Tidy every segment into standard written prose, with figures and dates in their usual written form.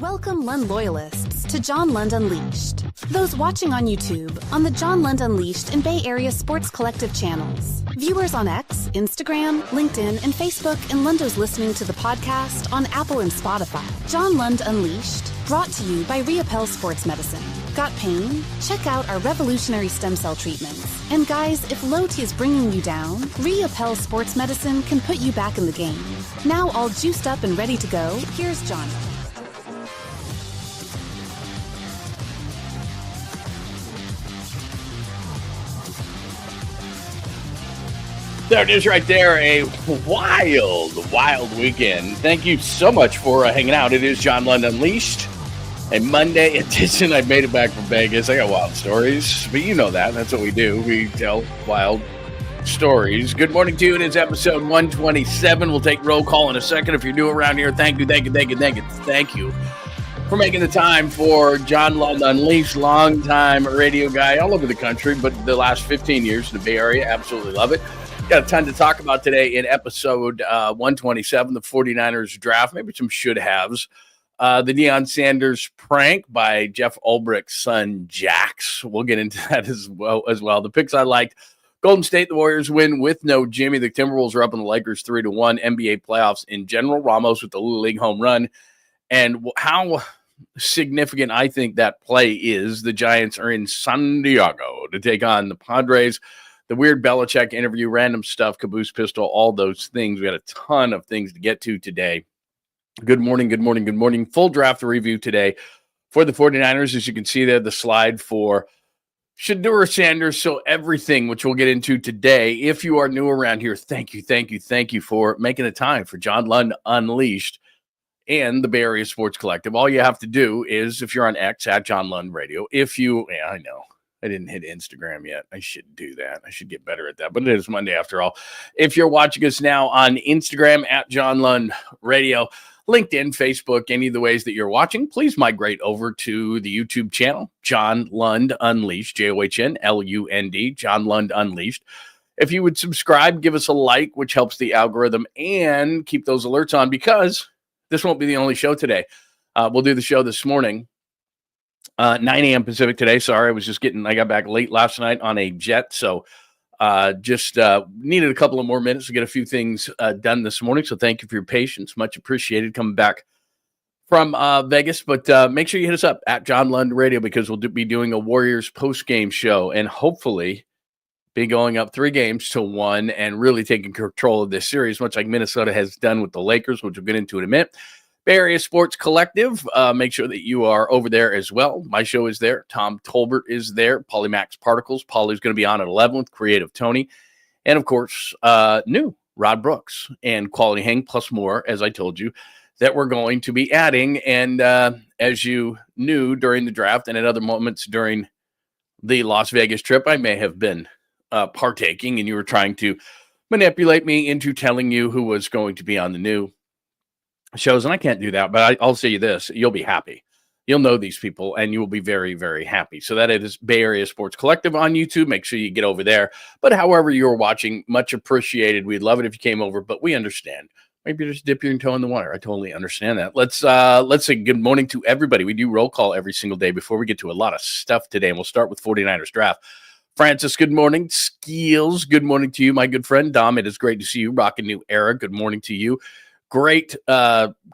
Welcome Lund loyalists to John Lund Unleashed. Those watching on YouTube, on the John Lund Unleashed and Bay Area Sports Collective channels. Viewers on X, Instagram, LinkedIn, and Facebook, and Lundos listening to the podcast on Apple and Spotify. John Lund Unleashed, brought to you by Riapel Sports Medicine. Got pain? Check out our revolutionary stem cell treatments. And guys, if low T is bringing you down, Riapel Sports Medicine can put you back in the game. Now all juiced up and ready to go, here's John. There it is right there, a wild weekend. Thank you so much for hanging out. It is John Lund Unleashed, a Monday edition. I made it back from Vegas. I got wild stories, but you know that. That's what we do. We tell wild stories. Good morning to you. It is episode 127. We'll take roll call in a second. If you're new around here, thank you for making the time for John Lund Unleashed, longtime radio guy all over the country, but the last 15 years in the Bay Area. Absolutely love it. Got a ton to talk about today in episode 127, the 49ers draft, maybe some should-haves. The Deion Sanders prank by Jeff Ulbricht's son, Jax. We'll get into that as well. The picks I liked: Golden State, the Warriors win with no Jimmy. The Timberwolves are up on the Lakers 3-1. NBA playoffs in general. Ramos with the Little League home run. And how significant I think that play is. The Giants are in San Diego to take on the Padres. The weird Belichick interview, random stuff, caboose pistol, all those things. We had a ton of things to get to today. Good morning. Full draft review today for the 49ers. As you can see there, the slide for Shadur Sanders. So everything, which we'll get into today. If you are new around here, thank you for making the time for John Lund Unleashed and the Bay Area Sports Collective. All you have to do is, if you're on X, at John Lund Radio. I know. I didn't hit Instagram yet. I should do that. I should get better at that. But it is Monday after all. If you're watching us now on Instagram, at John Lund Radio, LinkedIn, Facebook, any of the ways that you're watching, please migrate over to the YouTube channel, John Lund Unleashed, 𝐬𝐿UND, John Lund Unleashed. If you would subscribe, give us a like, which helps the algorithm, and keep those alerts on, because this won't be the only show today. We'll do the show this morning. 9 a.m. Pacific today. Sorry, I got back late last night on a jet, so just needed a couple of more minutes to get a few things done this morning. So thank you for your patience. Much appreciated coming back from Vegas. But make sure you hit us up at John Lund Radio, because we'll be doing a Warriors post-game show and hopefully be going up 3-1 and really taking control of this series, much like Minnesota has done with the Lakers, which we'll get into in a minute. Bay Area Sports Collective, make sure that you are over there as well. My show is there. Tom Tolbert is there. Polymax Particles. Polly's going to be on at 11 with Creative Tony. And, of course, new Rod Brooks and Quality Hang, plus more, as I told you, that we're going to be adding. And as you knew during the draft and at other moments during the Las Vegas trip, I may have been partaking, and you were trying to manipulate me into telling you who was going to be on the new shows, and I can't do that, but I'll say you this: you'll be happy. You'll know these people, and you will be very, very happy. So that is Bay Area Sports Collective on YouTube. Make sure you get over there. But however you're watching, much appreciated. We'd love it if you came over, but we understand. Maybe just dip your toe in the water. I totally understand that. Let's say good morning to everybody. We do roll call every single day before we get to a lot of stuff today, and we'll start with 49ers draft. Francis, good morning. Skills, good morning to you, my good friend. Dom, it is great to see you. Rockin' New Era, good morning to you. Great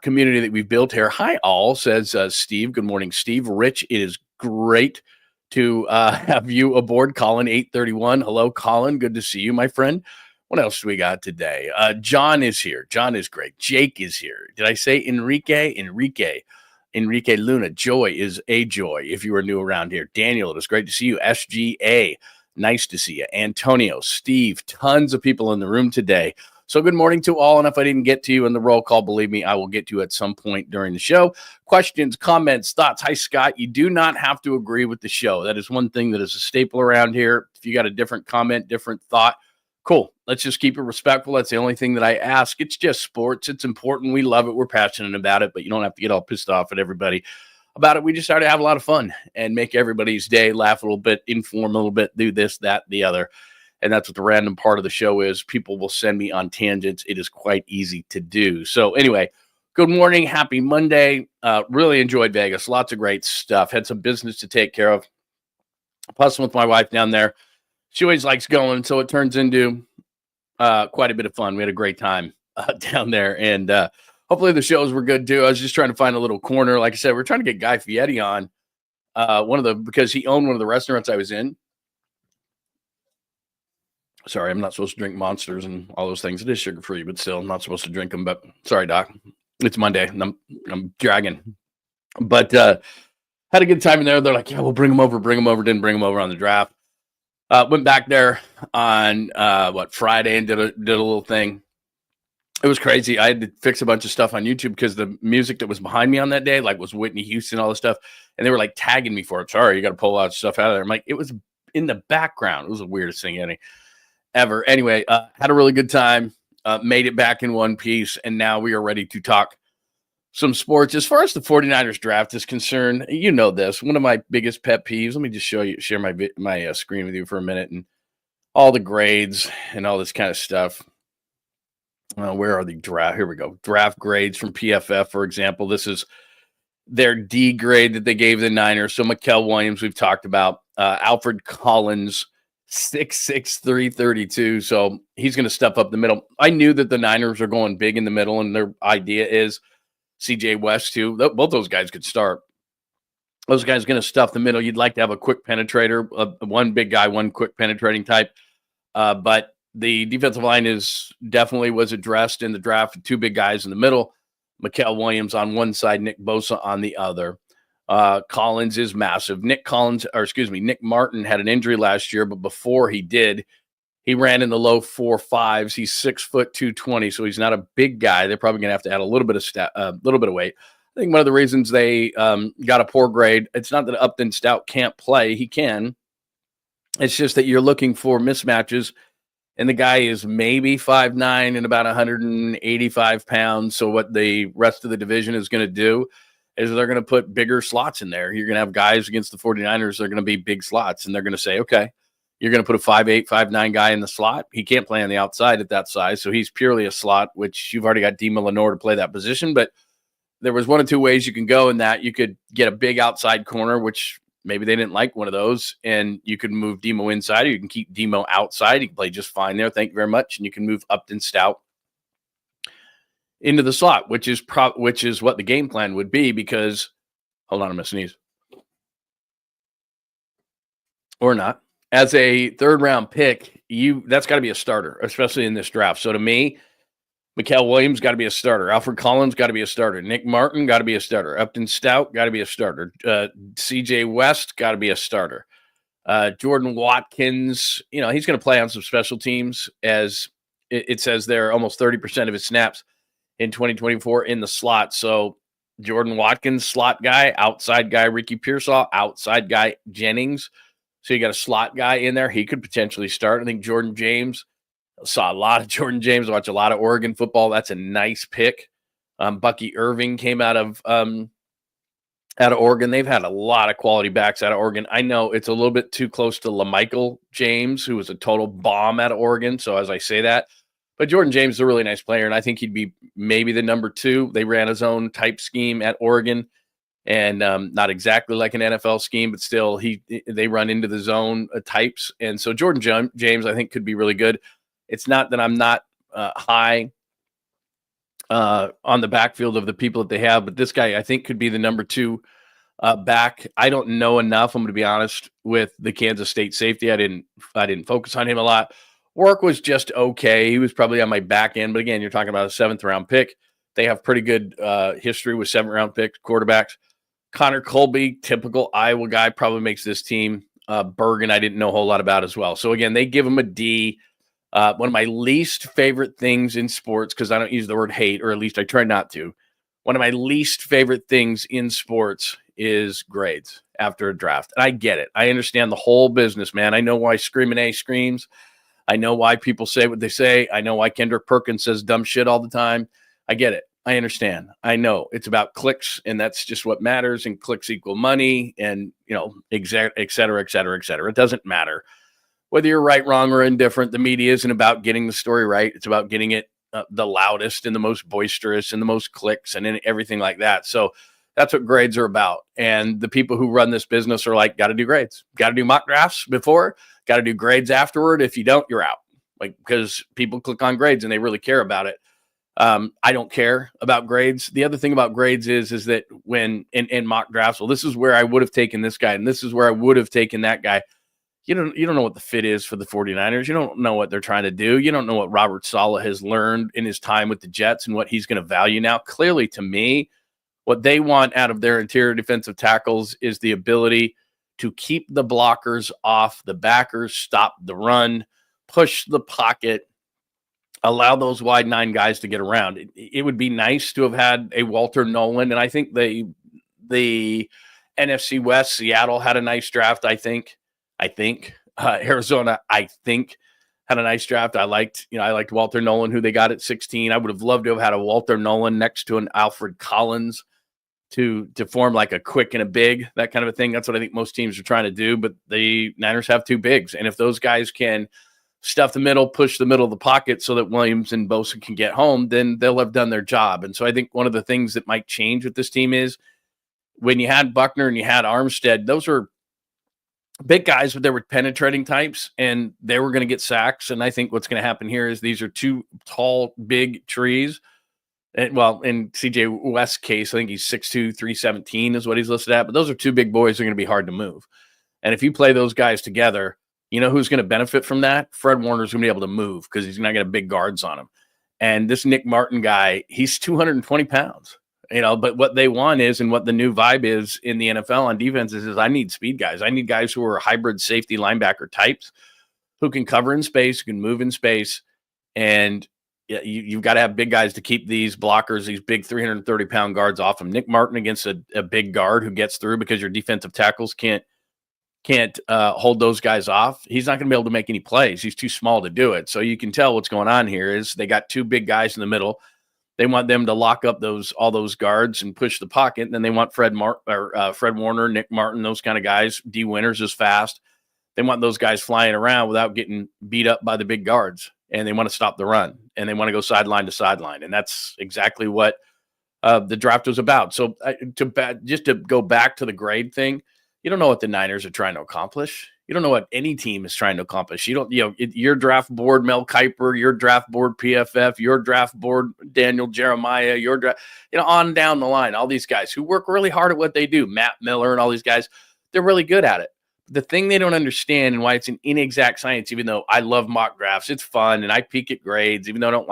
community that we've built here. Hi, all, says Steve. Good morning, Steve. Rich, it is great to have you aboard. Colin, 831. Hello, Colin. Good to see you, my friend. What else do we got today? John is here. John is great. Jake is here. Did I say Enrique? Enrique Luna. Joy is a joy if you are new around here. Daniel, it is great to see you. SGA, nice to see you. Antonio, Steve, tons of people in the room today. So good morning to all, and if I didn't get to you in the roll call, believe me, I will get to you at some point during the show. Questions, comments, thoughts. Hi, Scott. You do not have to agree with the show. That is one thing that is a staple around here. If you got a different comment, different thought, cool. Let's just keep it respectful. That's the only thing that I ask. It's just sports. It's important. We love it. We're passionate about it, but you don't have to get all pissed off at everybody about it. We just try to have a lot of fun and make everybody's day, laugh a little bit, inform a little bit, do this, that, the other. And that's what the random part of the show is. People will send me on tangents. It is quite easy to do. So anyway, Good morning. Happy Monday. Really enjoyed Vegas. Lots of great stuff. Had some business to take care of. Plus, with my wife down there, she always likes going, so it turns into quite a bit of fun. We had a great time down there, and hopefully the shows were good too. I was just trying to find a little corner. Like I said, we're trying to get Guy Fieri on because he owned one of the restaurants I was in. Sorry, I'm not supposed to drink Monsters and all those things. It is sugar-free, but still, I'm not supposed to drink them. But sorry, Doc. It's Monday, and I'm dragging. But had a good time in there. They're like, yeah, we'll bring them over. Didn't bring them over on the draft. Went back there on, Friday and did a little thing. It was crazy. I had to fix a bunch of stuff on YouTube because the music that was behind me on that day, was Whitney Houston, all this stuff. And they were tagging me for it. Sorry, you got to pull out stuff out of there. I'm like, it was in the background. It was the weirdest thing ever. Anyway, had a really good time, made it back in one piece, and now we are ready to talk some sports. As far as the 49ers draft is concerned, you know this, one of my biggest pet peeves. Let me just share my screen with you for a minute, and all the grades and all this kind of stuff. Where are the draft? Here we go. Draft grades from PFF, for example. This is their D grade that they gave the Niners. So Mikael Williams, we've talked about. Alfred Collins, 6'6", 332. So he's going to step up the middle. I knew that the Niners are going big in the middle, and their idea is CJ West too. Both those guys could start. Those guys are going to stuff the middle. You'd like to have a quick penetrator, one big guy, one quick penetrating type. But the defensive line definitely was addressed in the draft with two big guys in the middle. Mikael Williams on one side, Nick Bosa on the other. Collins is massive. Nick Martin had an injury last year, but before he did, he ran in the low 4.5s. He's 6 foot 220, so he's not a big guy. They're probably going to have to add a little bit of weight. I think one of the reasons they got a poor grade, it's not that Upton Stout can't play. He can. It's just that you're looking for mismatches, and the guy is maybe 5'9" and about 185 pounds. So what the rest of the division is going to do is they're going to put bigger slots in there. You're going to have guys against the 49ers. They're going to be big slots, and they're going to say, okay, you're going to put a 5'8", 5'9" guy in the slot. He can't play on the outside at that size, so he's purely a slot, which you've already got Dima Lenore to play that position. But there was one of two ways you can go in that. You could get a big outside corner, which maybe they didn't like one of those, and you could move Demo inside, or you can keep Demo outside. He can play just fine there. Thank you very much. And you can move Upton Stout into the slot, which is what the game plan would be, because hold on, I'm going to sneeze. Or not. As a third-round pick, that's got to be a starter, especially in this draft. So to me, Mikael Williams got to be a starter. Alfred Collins got to be a starter. Nick Martin got to be a starter. Upton Stout got to be a starter. CJ West got to be a starter. Jordan Watkins, he's going to play on some special teams, as it says there, almost 30% of his snaps in 2024 in the slot. So Jordan Watkins, slot guy. Outside guy, Ricky Pearsall. Outside guy, Jennings. So you got a slot guy in there. He could potentially start. I think Jordan James, saw a lot of Jordan James, watch a lot of Oregon football. That's a nice pick. Bucky Irving came out of Oregon. They've had a lot of quality backs out of Oregon. I know it's a little bit too close to LaMichael James, who was a total bomb out of Oregon. So as I say that, but Jordan James is a really nice player, and I think he'd be maybe the number 2. They ran a zone type scheme at Oregon, and not exactly like an NFL scheme, but still they run into the zone types. And so Jordan James, I think, could be really good. It's not that I'm not high on the backfield of the people that they have, but this guy, I think, could be the number 2 back. I don't know enough, I'm going to be honest, with the Kansas State safety. I didn't focus on him a lot. Work was just okay. He was probably on my back end, but again, you're talking about a 7th-round pick. They have pretty good history with 7th-round pick quarterbacks. Connor Colby, typical Iowa guy, probably makes this team. Bergen, I didn't know a whole lot about as well. So again, they give him a D. One of my least favorite things in sports, because I don't use the word hate, or at least I try not to. One of my least favorite things in sports is grades after a draft. And I get it. I understand the whole business, man. I know why Screamin' A screams. I know why people say what they say. I know why Kendrick Perkins says dumb shit all the time. I get it. I understand. I know it's about clicks, and that's just what matters. And clicks equal money, and et cetera, et cetera, et cetera. It doesn't matter whether you're right, wrong, or indifferent. The media isn't about getting the story right. It's about getting it the loudest and the most boisterous and the most clicks and everything like that. So that's what grades are about. And the people who run this business are like, got to do grades, got to do mock drafts before, got to do grades afterward. If you don't, you're out. Like, because people click on grades and they really care about it. I don't care about grades. The other thing about grades is that when in mock drafts, well, this is where I would have taken this guy and this is where I would have taken that guy. You don't know what the fit is for the 49ers. You don't know what they're trying to do. You don't know what Robert Saleh has learned in his time with the Jets and what he's going to value now. Clearly, to me, what they want out of their interior defensive tackles is the ability to keep the blockers off the backers, stop the run, push the pocket, allow those wide nine guys to get around. It would be nice to have had a Walter Nolan, and I think the NFC West, Seattle had a nice draft. I think Arizona, I think, had a nice draft. I liked Walter Nolan, who they got at 16. I would have loved to have had a Walter Nolan next to an Alfred Collins to form like a quick and a big, that kind of a thing. That's what I think most teams are trying to do. But the Niners have two bigs, and if those guys can stuff the middle, push the middle of the pocket so that Williams and Bosa can get home, then they'll have done their job. And so I think one of the things that might change with this team is when you had Buckner and you had Armstead, those were big guys, but they were penetrating types and they were going to get sacks. And I think what's going to happen here is these are two tall, big trees. And, well, in CJ West's case, I think he's 6'2", 317 is what he's listed at. But those are two big boys that are going to be hard to move. And if you play those guys together, you know who's going to benefit from that? Fred Warner's going to be able to move because he's not going to have big guards on him. And this Nick Martin guy, he's 220 pounds. But what they want is, and what the new vibe is in the NFL on defenses is I need speed guys. I need guys who are hybrid safety linebacker types who can cover in space, who can move in space. And you've got to have big guys to keep these blockers, these big 330-pound guards off them. Nick Martin against a big guard who gets through because your defensive tackles can't hold those guys off. He's not going to be able to make any plays. He's too small to do it. So you can tell what's going on here is they got two big guys in the middle. They want them to lock up all those guards and push the pocket. And then they want Fred Warner, Nick Martin, those kind of guys. D. Winters is fast. They want those guys flying around without getting beat up by the big guards. And they want to stop the run. And they want to go sideline to sideline. And that's exactly what the draft was about. So just to go back to the grade thing, you don't know what the Niners are trying to accomplish. You don't know what any team is trying to accomplish. Your draft board, Mel Kiper, your draft board, PFF, your draft board, Daniel Jeremiah, your draft, on down the line, all these guys who work really hard at what they do, Matt Miller and all these guys, they're really good at it. The thing they don't understand and why it's an inexact science, even though I love mock drafts, it's fun and I peek at grades, even though I don't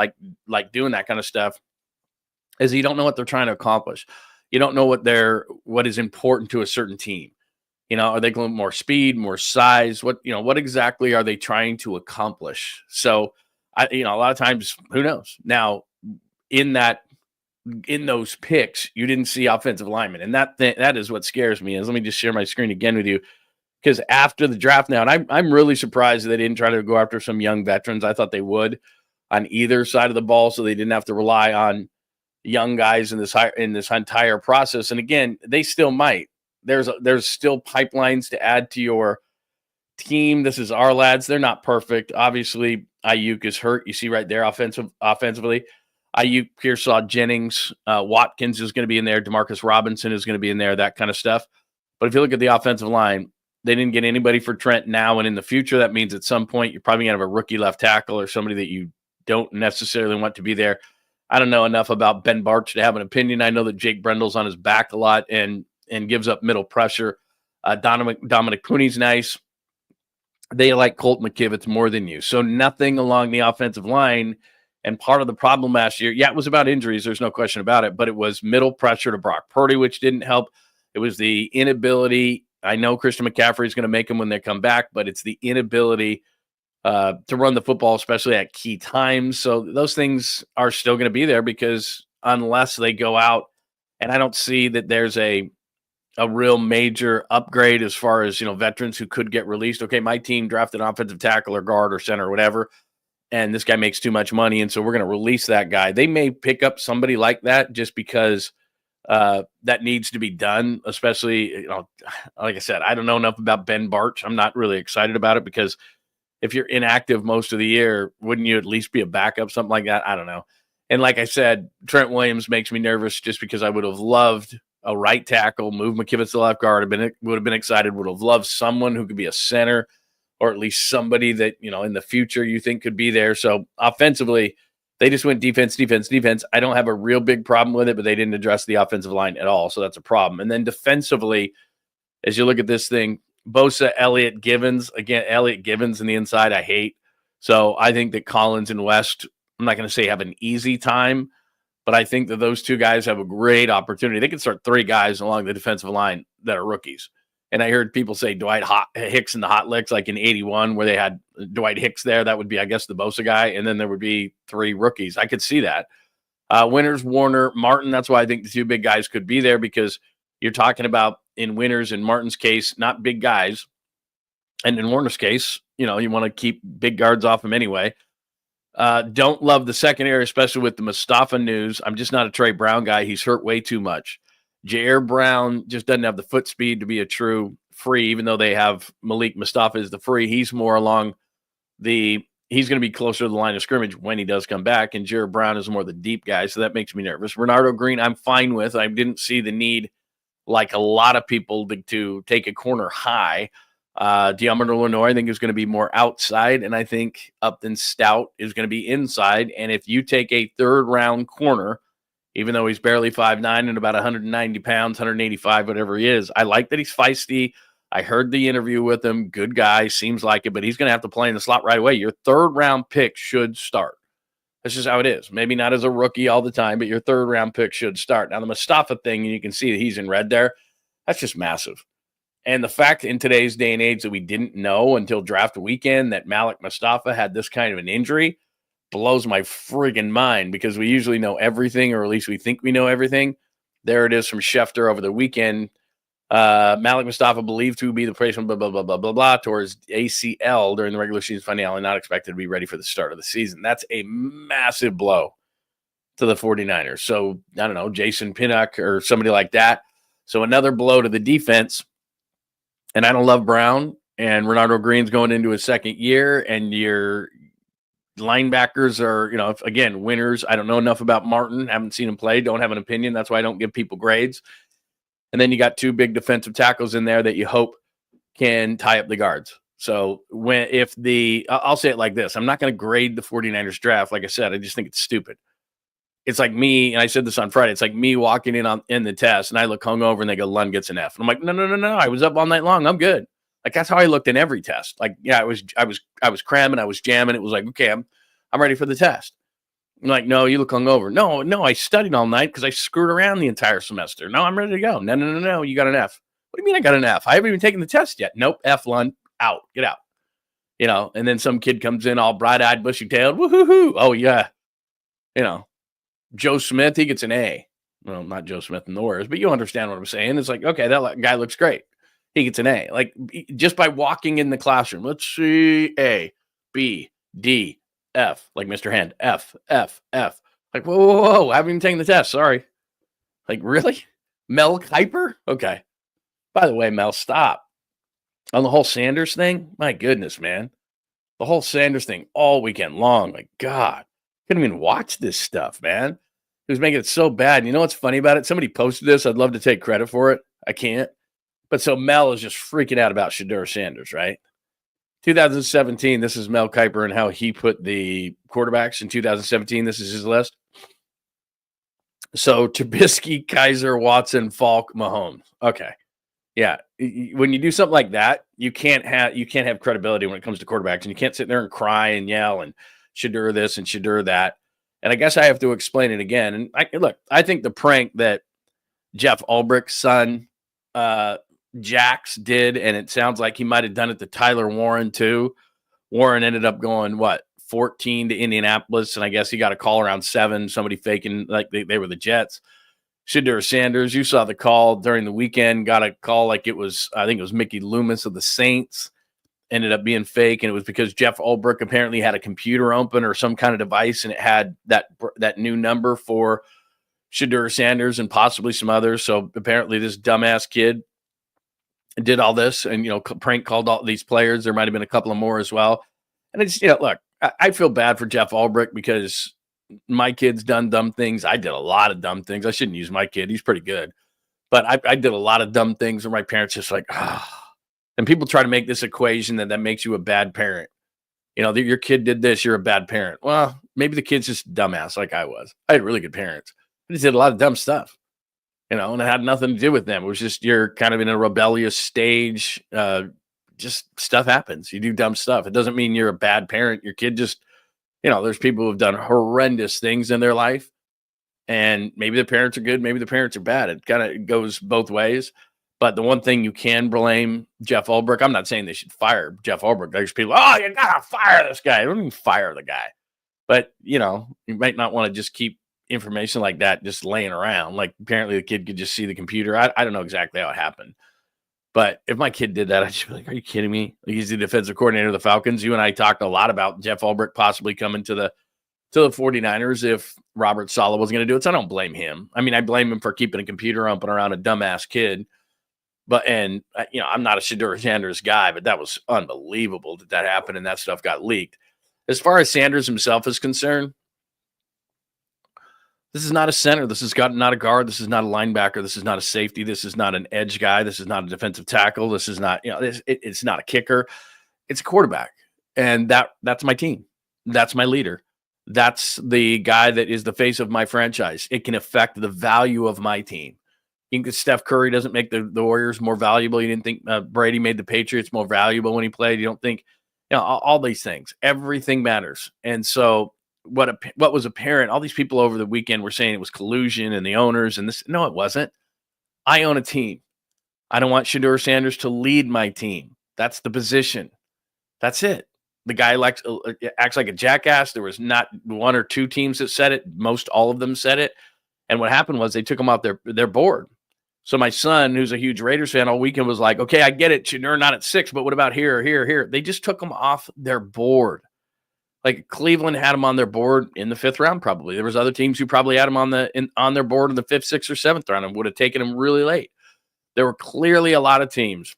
like doing that kind of stuff, is you don't know what they're trying to accomplish. You don't know what is important to a certain team. Are they going more speed, more size? What exactly are they trying to accomplish? So, a lot of times, who knows? Now, in those picks, you didn't see offensive linemen, and that is what scares me. Let me just share my screen again with you, because after the draft now, and I'm really surprised that they didn't try to go after some young veterans. I thought they would on either side of the ball, so they didn't have to rely on young guys in this entire process. And again, they still might. There's still pipelines to add to your team. This is our lads. They're not perfect. Obviously, Ayuk is hurt. You see right there offensively. Ayuk, Pearsall, Jennings, Watkins is going to be in there. Demarcus Robinson is going to be in there, that kind of stuff. But if you look at the offensive line, they didn't get anybody for Trent now and in the future. That means at some point you're probably going to have a rookie left tackle or somebody that you don't necessarily want to be there. I don't know enough about Ben Bartch to have an opinion. I know that Jake Brendel's on his back a lot and gives up middle pressure. Dominic Pooney's nice. They like Colt McKivitz more than you. So nothing along the offensive line. And part of the problem last year, it was about injuries. There's no question about it. But it was middle pressure to Brock Purdy, which didn't help. It was the inability. I know Christian McCaffrey is going to make them when they come back, but it's the inability to run the football, especially at key times. So those things are still going to be there because unless they go out, and I don't see that there's a real major upgrade as far as, veterans who could get released. Okay, my team drafted an offensive tackle or guard or center or whatever, and this guy makes too much money, and so we're going to release that guy. They may pick up somebody like that just because that needs to be done, especially, like I said, I don't know enough about Ben Bartch. I'm not really excited about it because if you're inactive most of the year, wouldn't you at least be a backup, something like that? I don't know. And like I said, Trent Williams makes me nervous just because I would have loved a right tackle, move McKivitz to left guard, would have been excited, would have loved someone who could be a center or at least somebody that, in the future you think could be there. So offensively, they just went defense, defense, defense. I don't have a real big problem with it, but they didn't address the offensive line at all. So that's a problem. And then defensively, as you look at this thing, Bosa, Elliott, Givens. Again, Elliott, Givens in the inside, I hate. So I think that Collins and West, I'm not going to say have an easy time, but I think that those two guys have a great opportunity. They can start three guys along the defensive line that are rookies. And I heard people say Dwight Hicks in the hot licks, like in 81, where they had Dwight Hicks there. That would be, I guess, the Bosa guy. And then there would be three rookies. I could see that. Winters, Warner, Martin. That's why I think the two big guys could be there, because you're talking about, in Winters and Martin's case, not big guys. And in Warner's case, you want to keep big guards off him anyway. Don't love the secondary, especially with the Mustafa news. I'm just not a Trey Brown guy. He's hurt way too much. Jair Brown just doesn't have the foot speed to be a true free, even though they have Malik Mustafa as the free. He's more along he's going to be closer to the line of scrimmage when he does come back, and Jair Brown is more the deep guy, so that makes me nervous. Renardo Green, I'm fine with. I didn't see the need, like a lot of people, to take a corner high. Diamond Illinois, I think, is going to be more outside, and I think Upton Stout is going to be inside. And if you take a third-round corner, even though he's barely 5'9" and about 190 pounds, 185, whatever he is, I like that he's feisty. I heard the interview with him. Good guy, seems like it, but he's going to have to play in the slot right away. Your third-round pick should start. That's just how it is. Maybe not as a rookie all the time, but your third-round pick should start. Now, the Mustafa thing, and you can see that he's in red there, that's just massive. And the fact in today's day and age that we didn't know until draft weekend that Malik Mustafa had this kind of an injury blows my friggin' mind, because we usually know everything, or at least we think we know everything. There it is from Schefter over the weekend. Malik Mustafa believed to be the replacement, blah, blah, blah, blah, blah, blah, towards ACL during the regular season finale, not expected to be ready for the start of the season. That's a massive blow to the 49ers. So, I don't know, Jason Pinnock or somebody like that. So another blow to the defense. And I don't love Brown, and Renardo Green's going into his second year, and your linebackers are, again, Winters. I don't know enough about Martin. Haven't seen him play. Don't have an opinion. That's why I don't give people grades. And then you got two big defensive tackles in there that you hope can tie up the guards. So I'll say it like this. I'm not going to grade the 49ers draft. Like I said, I just think it's stupid. It's like me, and I said this on Friday, it's like me walking in the test, and I look hungover, and they go, Lund gets an F. And I'm like, no. I was up all night long. I'm good. Like, that's how I looked in every test. Like, yeah, I was cramming, I was jamming. It was like, okay, I'm ready for the test. I'm like, no, you look hungover. No, I studied all night because I screwed around the entire semester. No, I'm ready to go. No, you got an F. What do you mean I got an F? I haven't even taken the test yet. Nope, F, Lund, out, get out. And then some kid comes in all bright-eyed, bushy-tailed, woohoo, oh, yeah. Joe Smith, he gets an A. Well, not Joe Smith and the Warriors, but you understand what I'm saying. It's like, okay, that guy looks great. He gets an A. Like, just by walking in the classroom, let's see, A, B, D, F, like Mr. Hand, F. Like, whoa, I haven't even taken the test. Sorry. Like, really? Mel Kiper? Okay. By the way, Mel, stop. On the whole Sanders thing, my goodness, man. The whole Sanders thing all weekend long. Like, God. Couldn't even watch this stuff, man. It was making it so bad. And you know what's funny about it? Somebody posted this. I'd love to take credit for it. I can't. But so Mel is just freaking out about Shadur Sanders, right? 2017, this is Mel Kiper and how he put the quarterbacks in 2017. This is his list. So Trubisky, Kaiser, Watson, Falk, Mahomes. Okay. Yeah. When you do something like that, you can't have credibility when it comes to quarterbacks, and you can't sit there and cry and yell and Shadur this and Shadur that. And I guess I have to explain it again. And I think the prank that Jeff Ulbricht's son, Jax, did, and it sounds like he might have done it to Tyler Warren too. Warren ended up going, 14 to Indianapolis, and I guess he got a call around 7, somebody faking like they were the Jets. Shadur Sanders, you saw the call during the weekend, got a call like I think it was Mickey Loomis of the Saints. Ended up being fake, and it was because Jeff Ulbrich apparently had a computer open or some kind of device, and it had that new number for Shadur Sanders and possibly some others. So apparently this dumbass kid did all this and, prank called all these players. There might have been a couple of more as well. And it's, look, I feel bad for Jeff Ulbrich because my kid's done dumb things. I did a lot of dumb things. I shouldn't use my kid. He's pretty good. But I did a lot of dumb things where my parents just like, and people try to make this equation that makes you a bad parent. Your kid did this, you're a bad parent. Well, maybe the kid's just a dumbass like I was. I had really good parents. I just did a lot of dumb stuff, and it had nothing to do with them. It was just you're kind of in a rebellious stage. Just stuff happens. You do dumb stuff. It doesn't mean you're a bad parent. Your kid just, there's people who have done horrendous things in their life, and maybe the parents are good, maybe the parents are bad. It kind of goes both ways. But the one thing you can blame Jeff Ulbrich, I'm not saying they should fire Jeff Ulbrich. There's people, you got to fire this guy. Don't even fire the guy. But, you might not want to just keep information like that just laying around. Like apparently the kid could just see the computer. I don't know exactly how it happened. But if my kid did that, I'd just be like, are you kidding me? He's the defensive coordinator of the Falcons. You and I talked a lot about Jeff Ulbrich possibly coming to the 49ers if Robert Saleh was going to do it. So I don't blame him. I mean, I blame him for keeping a computer umping around a dumbass kid. But, I'm not a Shadur Sanders guy, but that was unbelievable that happened and that stuff got leaked. As far as Sanders himself is concerned, this is not a center. This is not a guard. This is not a linebacker. This is not a safety. This is not an edge guy. This is not a defensive tackle. This is not, it's not a kicker. It's a quarterback. And that's my team. That's my leader. That's the guy that is the face of my franchise. It can affect the value of my team. You think Steph Curry doesn't make the Warriors more valuable? You didn't think Brady made the Patriots more valuable when he played? You don't think, all these things. Everything matters. And so what was apparent, all these people over the weekend were saying it was collusion and the owners and this. No, it wasn't. I own a team. I don't want Shadur Sanders to lead my team. That's the position. That's it. The guy acts like a jackass. There was not one or two teams that said it. Most all of them said it. And what happened was they took him off their board. So my son, who's a huge Raiders fan all weekend, was like, okay, I get it. Shadur not at 6, but what about here, here, here? They just took him off their board. Like Cleveland had him on their board in the 5th round, probably. There was other teams who probably had him on their board in the 5th, 6th, or 7th round and would have taken him really late. There were clearly a lot of teams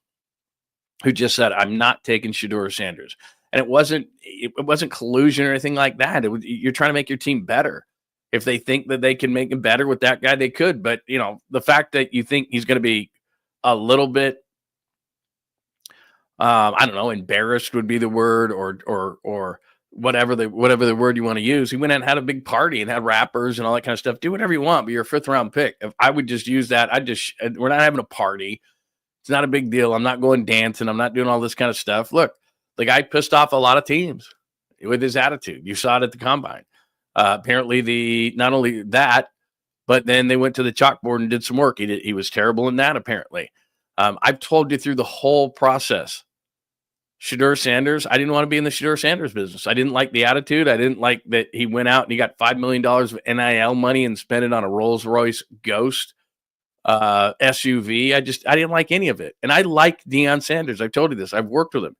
who just said, I'm not taking Shadur Sanders. And it wasn't collusion or anything like that. You're trying to make your team better. If they think that they can make him better with that guy, they could. But, the fact that you think he's going to be a little bit, I don't know, embarrassed would be the word or whatever the word you want to use. He went out and had a big party and had rappers and all that kind of stuff. Do whatever you want, but you're a 5th round pick. If I would just use that, we're not having a party. It's not a big deal. I'm not going dancing. I'm not doing all this kind of stuff. Look, the guy pissed off a lot of teams with his attitude. You saw it at the combine. Apparently not only that, but then they went to the chalkboard and did some work. He was terrible in that, apparently. I've told you through the whole process. Shadur Sanders, I didn't want to be in the Shadur Sanders business. I didn't like the attitude. I didn't like that he went out and he got $5 million of NIL money and spent it on a Rolls-Royce Ghost SUV. I didn't like any of it. And I like Deion Sanders. I've told you this. I've worked with him.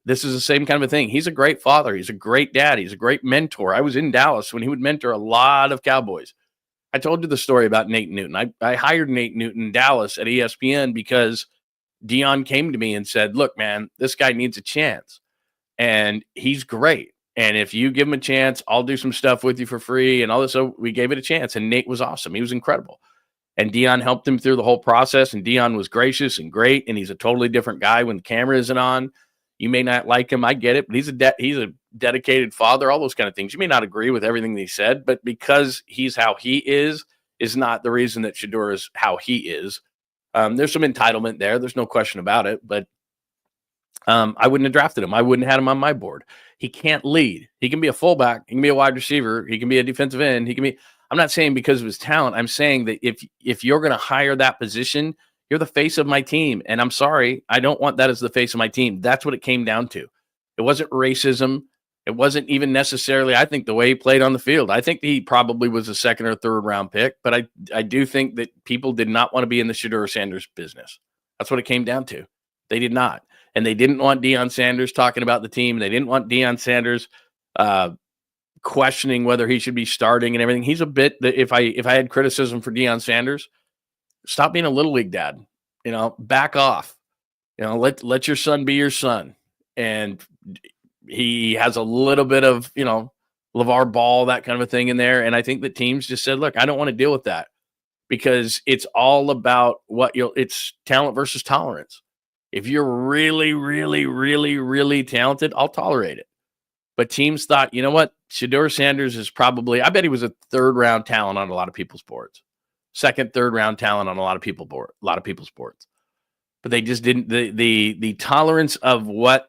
This is the same kind of a thing. He's a great father. He's a great dad. He's a great mentor. I was in Dallas when he would mentor a lot of Cowboys. I told you the story about Nate Newton. I hired Nate Newton in Dallas at ESPN because Deion came to me and said, look, man, this guy needs a chance. And he's great. And if you give him a chance, I'll do some stuff with you for free and all this. So we gave it a chance. And Nate was awesome. He was incredible. And Deion helped him through the whole process. And Deion was gracious and great. And he's a totally different guy when the camera isn't on. You may not like him. I get it. But he's a dedicated father, all those kind of things. You may not agree with everything that he said, but because he's how he is not the reason that Shadur is how he is. There's some entitlement there. There's no question about it. But I wouldn't have drafted him. I wouldn't have had him on my board. He can't lead. He can be a fullback. He can be a wide receiver. He can be a defensive end. I'm not saying because of his talent. I'm saying that if you're going to hire that position, you're the face of my team. And I'm sorry, I don't want that as the face of my team. That's what it came down to. It wasn't racism. It wasn't even necessarily, I think, the way he played on the field. I think he probably was a 2nd or 3rd round pick, but I do think that people did not want to be in the Shadur Sanders business. That's what it came down to. They did not. And they didn't want Deion Sanders talking about the team. They didn't want Deion Sanders questioning whether he should be starting and everything. He's a bit, if I had criticism for Deion Sanders, stop being a little league dad, back off, let your son be your son and He has a little bit of, LeVar Ball, that kind of a thing in there. And I think that teams just said, look, I don't want to deal with that because it's all about it's talent versus tolerance. If you're really, really, really, really talented, I'll tolerate it. But teams thought, you know what? Shadur Sanders is probably, I bet he was a third-round talent on a lot of people's boards. Second, third-round talent on a lot of people's boards. But they just didn't, the tolerance of what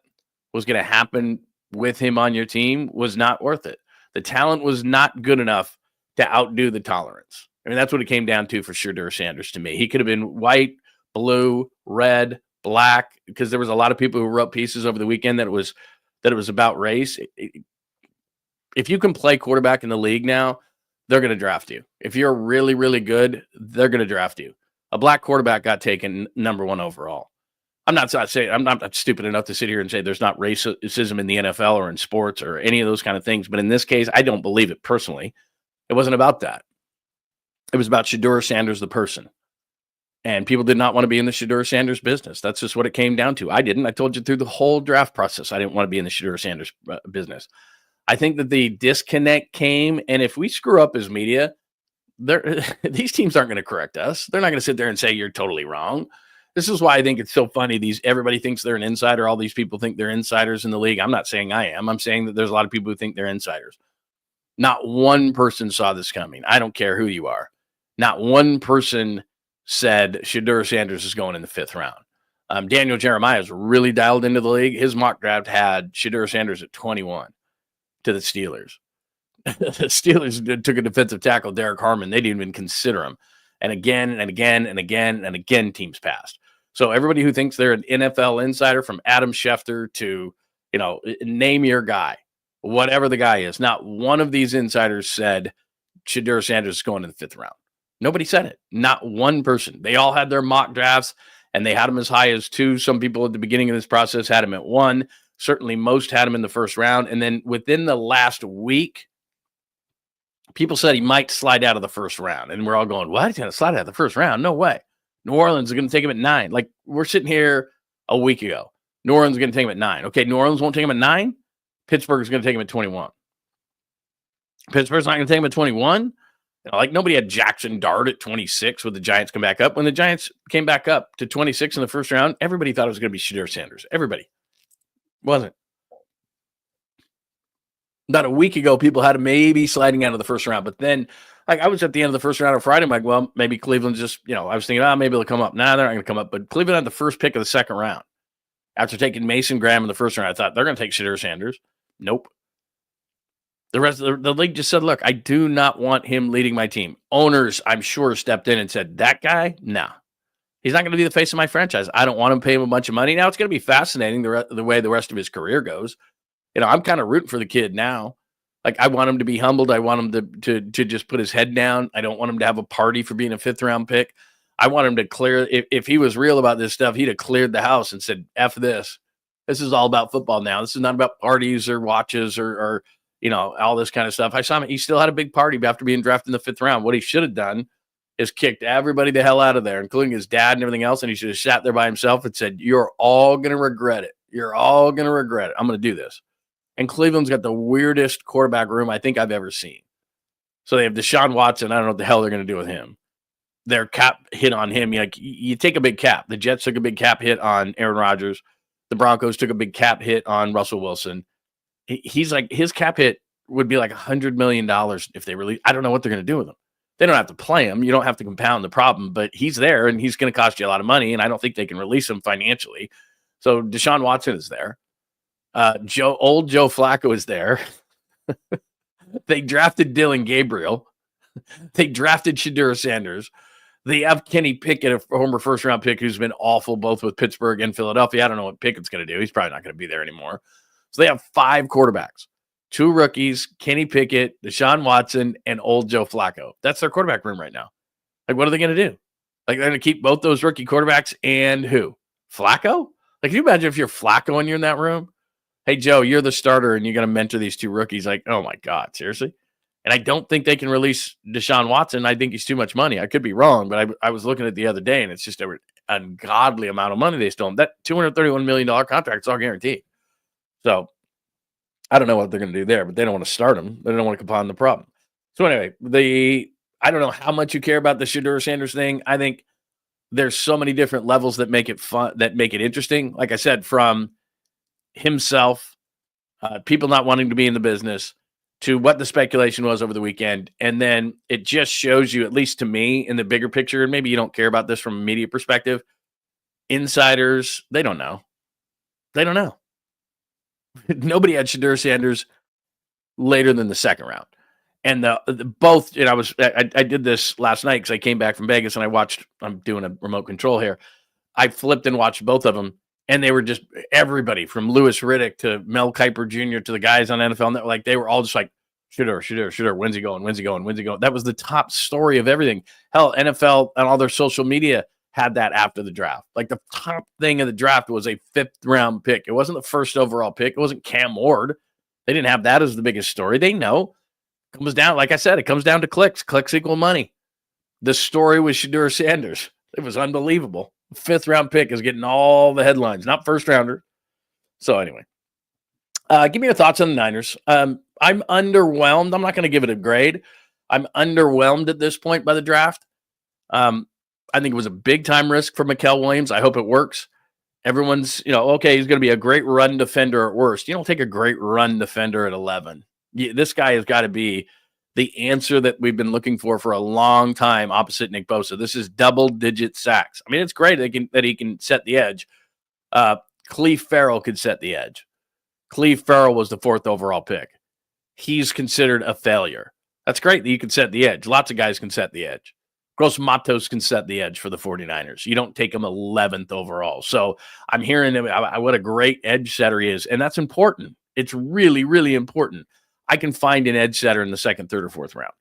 was going to happen with him on your team was not worth it. The talent was not good enough to outdo the tolerance. I mean, that's what it came down to for Shadur Sanders to me. He could have been white, blue, red, black, because there was a lot of people who wrote pieces over the weekend that it was about race. If you can play quarterback in the league now, they're going to draft you. If you're really, really good, they're going to draft you. A black quarterback got taken number 1 overall. I'm not stupid enough to sit here and say there's not racism in the NFL or in sports or any of those kind of things. But in this case, I don't believe it personally. It wasn't about that. It was about Shadur Sanders, the person. And people did not want to be in the Shadur Sanders business. That's just what it came down to. I didn't. I told you through the whole draft process, I didn't want to be in the Shadur Sanders business. I think that the disconnect came, and if we screw up as media, these teams aren't going to correct us. They're not going to sit there and say you're totally wrong. This is why I think it's so funny. Everybody thinks they're an insider. All these people think they're insiders in the league. I'm not saying I am. I'm saying that there's a lot of people who think they're insiders. Not one person saw this coming. I don't care who you are. Not one person said Shadur Sanders is going in the 5th round. Daniel Jeremiah is really dialed into the league. His mock draft had Shadur Sanders at 21 to the Steelers. The Steelers took a defensive tackle, Derek Harmon. They didn't even consider him. And again and again and again and again, teams passed. So everybody who thinks they're an NFL insider, from Adam Schefter to, name your guy, whatever the guy is, not one of these insiders said Shadur Sanders is going in the 5th round. Nobody said it. Not one person. They all had their mock drafts, and they had him as high as 2. Some people at the beginning of this process had him at 1. Certainly most had him in the 1st round. And then within the last week, people said he might slide out of the 1st round. And we're all going, what? He's going to slide out of the 1st round? No way. New Orleans is going to take him at 9. Like, we're sitting here a week ago. New Orleans is going to take him at 9. Okay, New Orleans won't take him at 9. Pittsburgh is going to take him at 21. Pittsburgh's not going to take him at 21. Like, nobody had Jackson Dart at 26 with the Giants come back up. When the Giants came back up to 26 in the 1st round, everybody thought it was going to be Shadur Sanders. Everybody. Wasn't. About a week ago, people had him maybe sliding out of the 1st round. But then, like, I was at the end of the 1st round on Friday. I'm like, well, maybe Cleveland just, I was thinking, maybe they'll come up. Nah, they're not going to come up. But Cleveland had the 1st pick of the 2nd round. After taking Mason Graham in the 1st round, I thought they're going to take Shadur Sanders. Nope. The rest of the league just said, look, I do not want him leading my team. Owners, I'm sure, stepped in and said, that guy? No. He's not going to be the face of my franchise. I don't want him to pay him a bunch of money. Now, it's going to be fascinating the way the rest of his career goes. I'm kind of rooting for the kid now. Like, I want him to be humbled. I want him to just put his head down. I don't want him to have a party for being a 5th round pick. I want him to clear. If he was real about this stuff, he'd have cleared the house and said, F this. This is all about football now. This is not about parties or watches or all this kind of stuff. I saw him. He still had a big party after being drafted in the 5th round. What he should have done is kicked everybody the hell out of there, including his dad and everything else. And he should have sat there by himself and said, you're all going to regret it. You're all going to regret it. I'm going to do this. And Cleveland's got the weirdest quarterback room I think I've ever seen. So they have Deshaun Watson. I don't know what the hell they're going to do with him. Their cap hit on him. You take a big cap. The Jets took a big cap hit on Aaron Rodgers. The Broncos took a big cap hit on Russell Wilson. He's like, his cap hit would be like $100 million if they really, I don't know what they're going to do with him. They don't have to play him. You don't have to compound the problem, but he's there and he's going to cost you a lot of money. And I don't think they can release him financially. So Deshaun Watson is there. Old Joe Flacco is there. They drafted Dylan Gabriel. They drafted Shadur Sanders. They have Kenny Pickett, a former 1st round pick who's been awful both with Pittsburgh and Philadelphia. I don't know what Pickett's going to do. He's probably not going to be there anymore. So they have 5 quarterbacks, 2 rookies, Kenny Pickett, Deshaun Watson, and old Joe Flacco. That's their quarterback room right now. Like, what are they going to do? Like, they're going to keep both those rookie quarterbacks and who? Flacco? Like, can you imagine if you're Flacco and you're in that room? Hey, Joe, you're the starter and you're going to mentor these 2 rookies. Like, oh, my God, seriously? And I don't think they can release Deshaun Watson. I think he's too much money. I could be wrong, but I was looking at it the other day, and it's just an ungodly amount of money they stole him. That $231 million contract is all guaranteed. So I don't know what they're going to do there, but they don't want to start him. They don't want to compound the problem. So anyway, I don't know how much you care about the Shadur Sanders thing. I think there's so many different levels that make it fun, that make it interesting. Like I said, from himself, people not wanting to be in the business, to what the speculation was over the weekend. And then it just shows you, at least to me, in the bigger picture, and maybe you don't care about this from a media perspective, insiders, they don't know. They don't know. Nobody had Shadur Sanders later than the second round. And the both, and I did this last night because I came back from Vegas and I'm doing a remote control here. I flipped and watched both of them, and they were just everybody from Louis Riddick to Mel Kiper Jr. to the guys on NFL Network. Like, they were all just like, Shadur, when's he going? That was the top story of everything. Hell, NFL and all their social media had that after the draft. Like, the top thing of the draft was a 5th round pick. It wasn't the first overall pick. It wasn't Cam Ward. They didn't have that as the biggest story. They know. It comes down, like I said, it comes down to clicks. Clicks equal money. The story with Shadur Sanders, it was unbelievable. 5th round pick is getting all the headlines, not first rounder. So anyway, give me your thoughts on the Niners. I'm underwhelmed. I'm not going to give it a grade. I'm underwhelmed at this point by the draft. I think it was a big time risk for Mikel Williams. I hope it works. Everyone's, okay, he's going to be a great run defender at worst. You don't take a great run defender at 11. This guy has got to be the answer that we've been looking for a long time opposite Nick Bosa. This is double-digit sacks. I mean, it's great that he can set the edge. Cleve Farrell could set the edge. Cleve Farrell was the 4th overall pick. He's considered a failure. That's great that you can set the edge. Lots of guys can set the edge. Gross Matos can set the edge for the 49ers. You don't take him 11th overall. So I'm hearing what a great edge setter he is, and that's important. It's really, really important. I can find an edge setter in the 2nd, 3rd, or 4th round.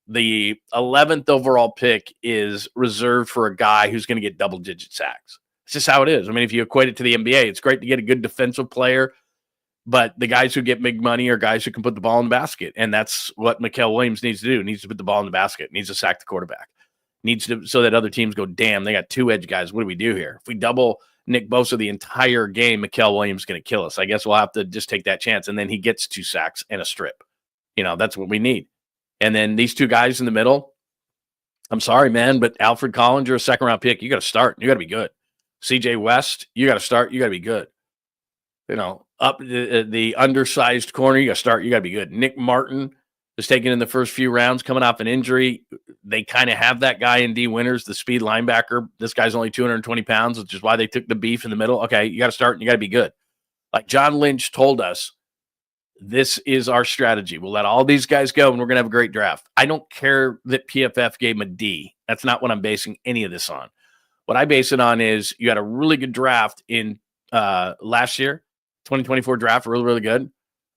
The 11th overall pick is reserved for a guy who's going to get double-digit sacks. It's just how it is. I mean, if you equate it to the NBA, it's great to get a good defensive player, but the guys who get big money are guys who can put the ball in the basket, and that's what Mikel Williams needs to do. He needs to put the ball in the basket. Needs to sack the quarterback. Needs to, so that other teams go, damn, they got 2 edge guys. What do we do here? If we double Nick Bosa the entire game, Mikel Williams is going to kill us. I guess we'll have to just take that chance, and then he gets 2 sacks and a strip. That's what we need. And then these 2 guys in the middle, I'm sorry, man, but Alfred Collins, you're a 2nd round pick. You got to start. You got to be good. CJ West, you got to start. You got to be good. Up the undersized corner, you got to start. You got to be good. Nick Martin was taken in the first few rounds, coming off an injury. They kind of have that guy in D. Winters, the speed linebacker. This guy's only 220 pounds, which is why they took the beef in the middle. Okay, you got to start and you got to be good. Like John Lynch told us, this is our strategy. We'll let all these guys go, and we're going to have a great draft. I don't care that PFF gave him a D. That's not what I'm basing any of this on. What I base it on is you had a really good draft in last year, 2024 draft, really, really good.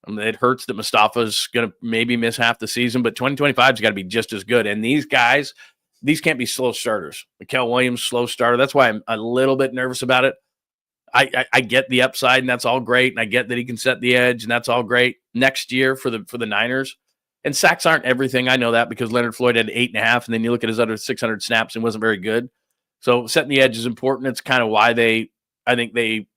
It hurts that Mustafa's going to maybe miss half the season, but 2025's got to be just as good. And these guys, these can't be slow starters. Mikel Williams, slow starter. That's why I'm a little bit nervous about it. I get the upside, and that's all great. And I get that he can set the edge, and that's all great. Next year for the Niners, and sacks aren't everything. I know that because Leonard Floyd had 8.5, and then you look at his other 600 snaps and wasn't very good. So setting the edge is important. It's kind of why I think they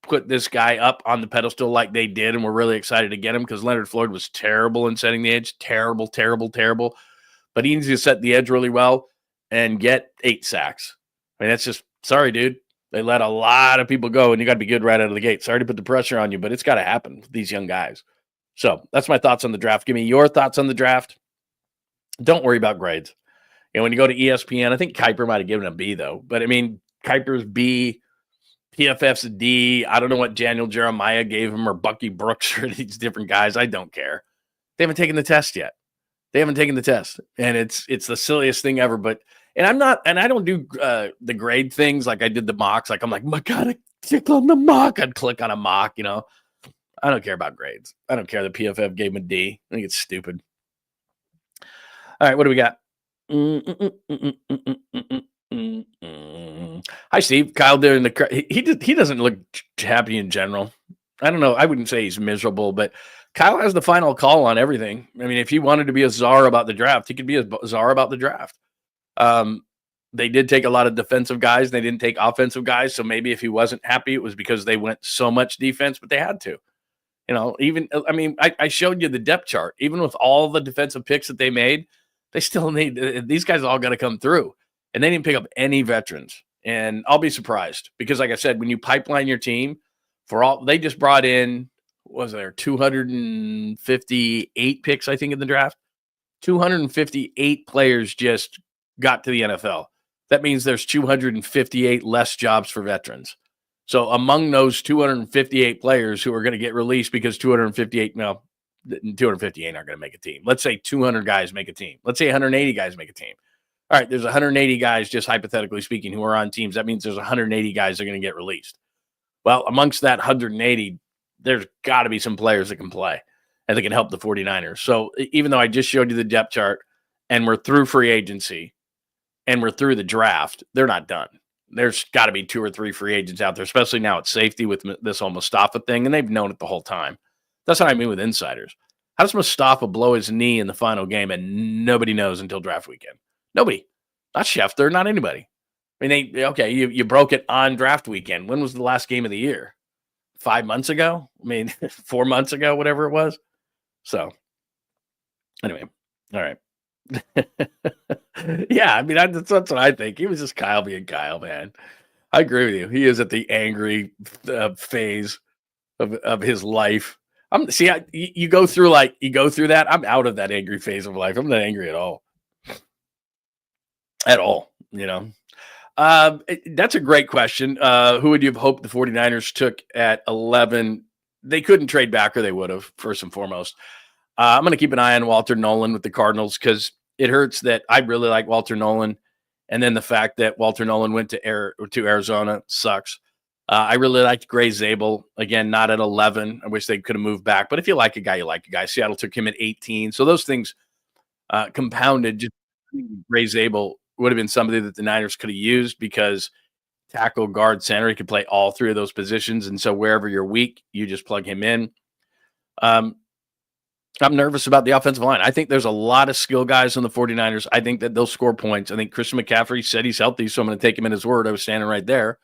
put this guy up on the pedestal like they did, and we're really excited to get him because Leonard Floyd was terrible in setting the edge. Terrible. But he needs to set the edge really well and get 8 sacks. I mean, that's just, sorry, dude. They let a lot of people go, and you got to be good right out of the gate. Sorry to put the pressure on you, but it's got to happen with these young guys. So that's my thoughts on the draft. Give me your thoughts on the draft. Don't worry about grades. When you go to ESPN, I think Kiper might have given a B, though. But, I mean, Kiper's B, PFF's a D. I don't know what Daniel Jeremiah gave him or Bucky Brooks or these different guys. I don't care. They haven't taken the test yet. And it's the silliest thing ever. But I don't do the grade things like I did the mocks. Like I'm like, I gotta click on the mock. I'd click on a mock, I don't care about grades. I don't care that PFF gave him a D. I think it's stupid. All right, what do we got? Hi, Steve. Kyle there in the he doesn't look happy in general. I don't know. I wouldn't say he's miserable, but Kyle has the final call on everything. I mean, if he wanted to be a czar about the draft, he could be a czar about the draft. They did take a lot of defensive guys. They didn't take offensive guys. So maybe if he wasn't happy, it was because they went so much defense, but they had to. Even, I mean, I showed you the depth chart. Even with all the defensive picks that they made, they still need, these guys all got to come through. And they didn't pick up any veterans. And I'll be surprised because, like I said, when you pipeline your team they just brought in, what was there, 258 picks, I think, in the draft? 258 players just got to the NFL. That means there's 258 less jobs for veterans. So among those 258 players who are going to get released because 258 aren't going to make a team. Let's say 200 guys make a team. Let's say 180 guys make a team. All right, there's 180 guys, just hypothetically speaking, who are on teams. That means there's 180 guys that are going to get released. Well, amongst that 180, there's got to be some players that can play and they can help the 49ers. So even though I just showed you the depth chart and we're through free agency and we're through the draft, they're not done. There's got to be 2 or 3 free agents out there, especially now at safety with this whole Mustafa thing, and they've known it the whole time. That's what I mean with insiders. How does Mustafa blow his knee in the final game and nobody knows until draft weekend? Nobody. Not Schefter, not anybody. I mean, you broke it on draft weekend. When was the last game of the year? 5 months ago? I mean, 4 months ago, whatever it was. So, anyway, all right. Yeah, I mean, that's what I think. He was just Kyle being Kyle, man. I agree with you. He is at the angry phase of his life. You go through that. I'm out of that angry phase of life. I'm not angry at all. At all, That's a great question. Who would you have hoped the 49ers took at 11? They couldn't trade back, or they would have, first and foremost. I'm going to keep an eye on Walter Nolan with the Cardinals because it hurts that I really like Walter Nolan. And then the fact that Walter Nolan went to Arizona sucks. I really liked 𝐬𝐮𝐬𝐫𝐞. Again, not at 11. I wish they could have moved back. But if you like a guy, you like a guy. Seattle took him at 18. So those things compounded. Just 𝐬𝐮𝐬𝐫𝐞 would have been somebody that the Niners could have used because tackle, guard, center, he could play all 3 of those positions. And so wherever you're weak, you just plug him in. I'm nervous about the offensive line. I think there's a lot of skill guys on the 49ers. I think that they'll score points. I think Christian McCaffrey said he's healthy, so I'm going to take him at his word. I was standing right there.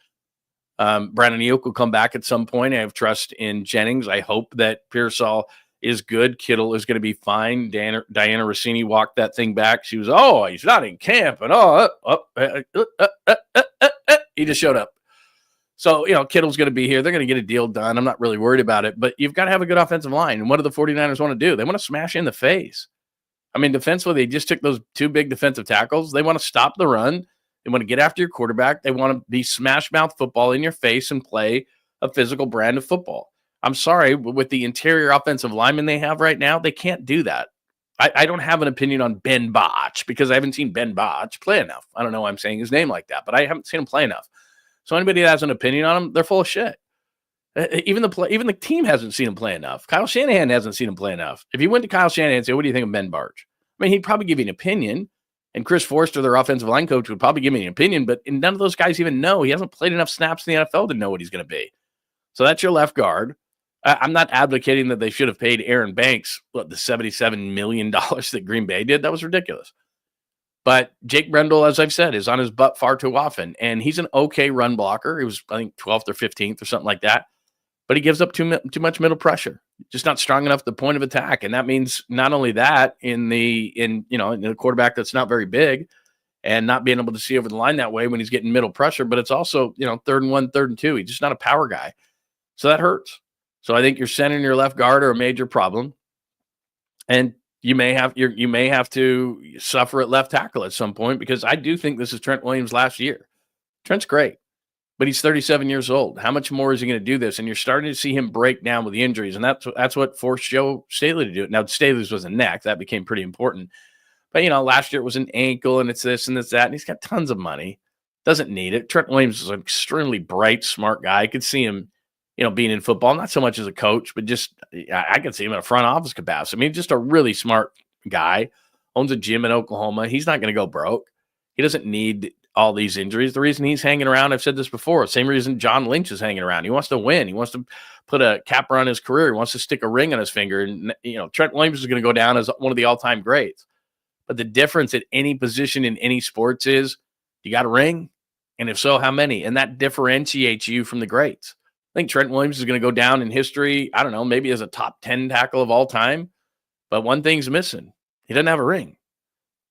Brandon Ayuk will come back at some point. I have trust in Jennings. I hope that Pearsall is good. Kittle is going to be fine. Diana Rossini walked that thing back. She was, he's not in camp. And he just showed up. So, Kittle's going to be here. They're going to get a deal done. I'm not really worried about it, but you've got to have a good offensive line. And what do the 49ers want to do? They want to smash you in the face. I mean, defensively, they just took those 2 big defensive tackles. They want to stop the run. They want to get after your quarterback. They want to be smash mouth football in your face and play a physical brand of football. I'm sorry, but with the interior offensive linemen they have right now, they can't do that. I don't have an opinion on Ben Botch because I haven't seen Ben Botch play enough. I don't know why I'm saying his name like that, but I haven't seen him play enough. So anybody that has an opinion on him, they're full of shit. Even the team hasn't seen him play enough. Kyle Shanahan hasn't seen him play enough. If you went to Kyle Shanahan and say, what do you think of Ben Barch? I mean, he'd probably give you an opinion. And Chris Forster, their offensive line coach, would probably give me an opinion, but none of those guys even know. He hasn't played enough snaps in the NFL to know what he's going to be. So that's your left guard. I'm not advocating that they should have paid Aaron Banks, the $77 million that Green Bay did. That was ridiculous. But Jake Brendel, as I've said, is on his butt far too often. And he's an okay run blocker. He was, I think, 12th or 15th or something like that. But he gives up too much middle pressure. Just not strong enough at the point of attack. And that means not only that in a quarterback that's not very big and not being able to see over the line that way when he's getting middle pressure, but it's also, 3rd and 1, 3rd and 2. He's just not a power guy. So that hurts. So I think your center and your left guard are a major problem. And you may have to suffer at left tackle at some point because I do think this is Trent Williams' last year. Trent's great, but he's 37 years old. How much more is he going to do this? And you're starting to see him break down with the injuries, and that's what forced Joe Staley to do it. Now, Staley's was a neck. That became pretty important. But, last year it was an ankle, and it's this and it's that, and he's got tons of money. Doesn't need it. Trent Williams is an extremely bright, smart guy. I could see him being in football, not so much as a coach, but just I could see him in a front office capacity. I mean, just a really smart guy, owns a gym in Oklahoma. He's not going to go broke. He doesn't need all these injuries. The reason he's hanging around, I've said this before, same reason John Lynch is hanging around. He wants to win. He wants to put a capper on his career. He wants to stick a ring on his finger. And, Trent Williams is going to go down as one of the all-time greats. But the difference at any position in any sports is you got a ring, and if so, how many? And that differentiates you from the greats. I think Trent Williams is going to go down in history, I don't know, maybe as a top 10 tackle of all time. But one thing's missing. He doesn't have a ring.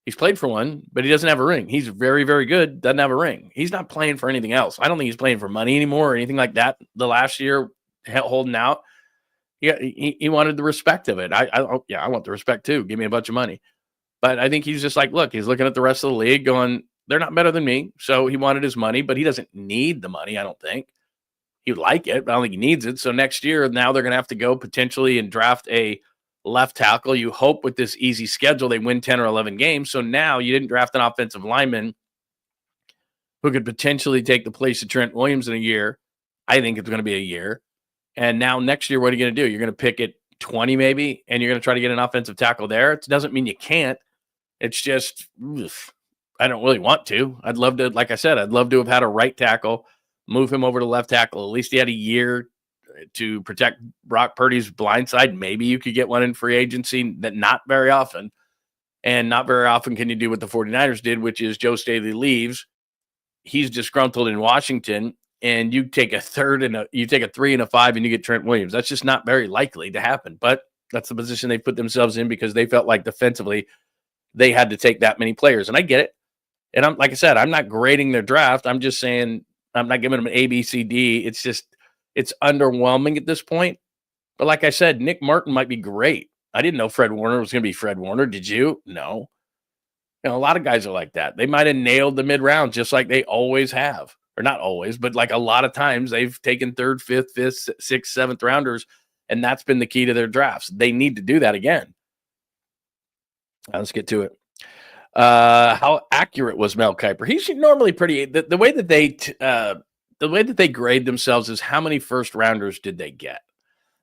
He's played for one, but he doesn't have a ring. He's very, very good, doesn't have a ring. He's not playing for anything else. I don't think he's playing for money anymore or anything like that. The last year, holding out, he wanted the respect of it. I want the respect too. Give me a bunch of money. But I think he's just like, look, he's looking at the rest of the league going, they're not better than me. So he wanted his money, but he doesn't need the money, I don't think. He would like it, but I don't think he needs it. So next year, now they're going to have to go potentially and draft a left tackle. You hope with this easy schedule, they win 10 or 11 games. So now you didn't draft an offensive lineman who could potentially take the place of Trent Williams in a year. I think it's going to be a year. And now next year, what are you going to do? You're going to pick at 20 maybe, and you're going to try to get an offensive tackle there. It doesn't mean you can't. It's just, I don't really want to. I'd love to, like I said, I'd love to have had a right tackle, move him over to left tackle. At least he had a year to protect Brock Purdy's blind side. Maybe you could get one in free agency, that not very often. And not very often can you do what the 49ers did, which is Joe Staley leaves. He's disgruntled in Washington, and you take a 3 and a 5 and you get Trent Williams. That's just not very likely to happen. But that's the position they put themselves in because they felt like defensively they had to take that many players. And I get it. And I'm, like I said, I'm not grading their draft. I'm just saying I'm not giving them an A, B, C, D. It's just, it's underwhelming at this point. But like I said, Nick Martin might be great. I didn't know Fred Warner was going to be Fred Warner. Did you? No. You know, a lot of guys are like that. They might have nailed the mid-round just like they always have. Or not always, but like a lot of times they've taken 3rd, 5th, 5th, 6th, 7th rounders, and that's been the key to their drafts. They need to do that again. Let's get to it. How accurate was Mel Kiper? He's normally pretty. The way that they grade themselves is how many first rounders did they get?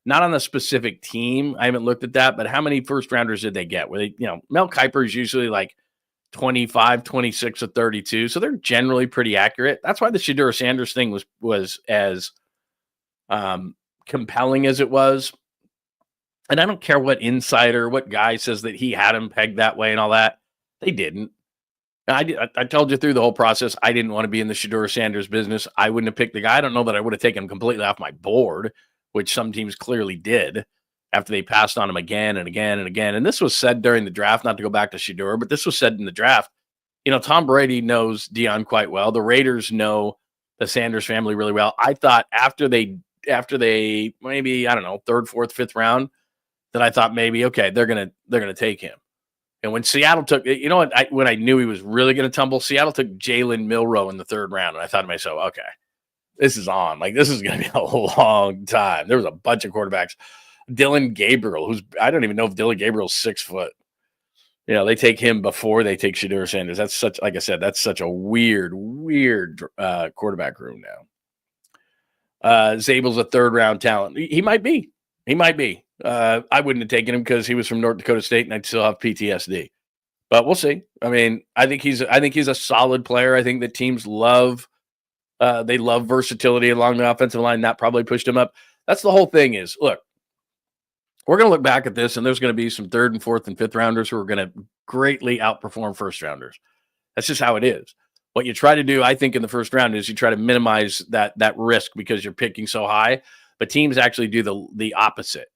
Not on a specific team. I haven't looked at that, but how many first rounders did they get? Where they, Mel Kiper is usually like 25, 26, or 32. So they're generally pretty accurate. That's why the Shadur Sanders thing was as compelling as it was. And I don't care what insider, what guy says that he had him pegged that way and all that. They didn't. I told you through the whole process, I didn't want to be in the Shadur Sanders business. I wouldn't have picked the guy. I don't know that I would have taken him completely off my board, which some teams clearly did after they passed on him again and again and again. And this was said during the draft, not to go back to Shadur, but this was said in the draft. Tom Brady knows Deion quite well. The Raiders know the Sanders family really well. I thought after they maybe, I don't know, 3rd, 4th, 5th round, that I thought maybe, okay, they're gonna take him. And when Seattle took, when I knew he was really going to tumble, Seattle took Jalen Milroe in the 3rd round. And I thought to myself, okay, this is on. Like, this is going to be a long time. There was a bunch of quarterbacks. Dylan Gabriel, I don't even know if Dylan Gabriel's 6 foot. They take him before they take Shadur Sanders. That's such, like I said, that's such a weird quarterback room now. Zabel's a 3rd round talent. He might be. I wouldn't have taken him because he was from North Dakota State and I'd still have PTSD. But we'll see. I mean, I think he's a solid player. I think that teams love versatility along the offensive line. That probably pushed him up. That's the whole thing is, look, we're going to look back at this and there's going to be some 3rd and 4th and 5th rounders who are going to greatly outperform first rounders. That's just how it is. What you try to do, I think, in the first round is you try to minimize that risk because you're picking so high. But teams actually do the opposite.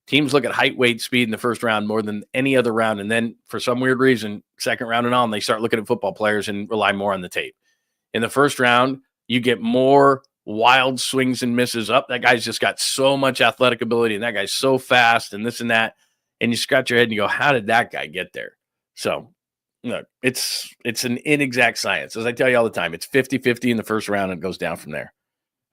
Teams look at height, weight, speed in the first round more than any other round. And then for some weird reason, 2nd round and on, they start looking at football players and rely more on the tape. In the first round, you get more wild swings and misses up. That guy's just got so much athletic ability and that guy's so fast and this and that. And you scratch your head and you go, how did that guy get there? So look, it's an inexact science. As I tell you all the time, it's 50-50 in the first round and it goes down from there.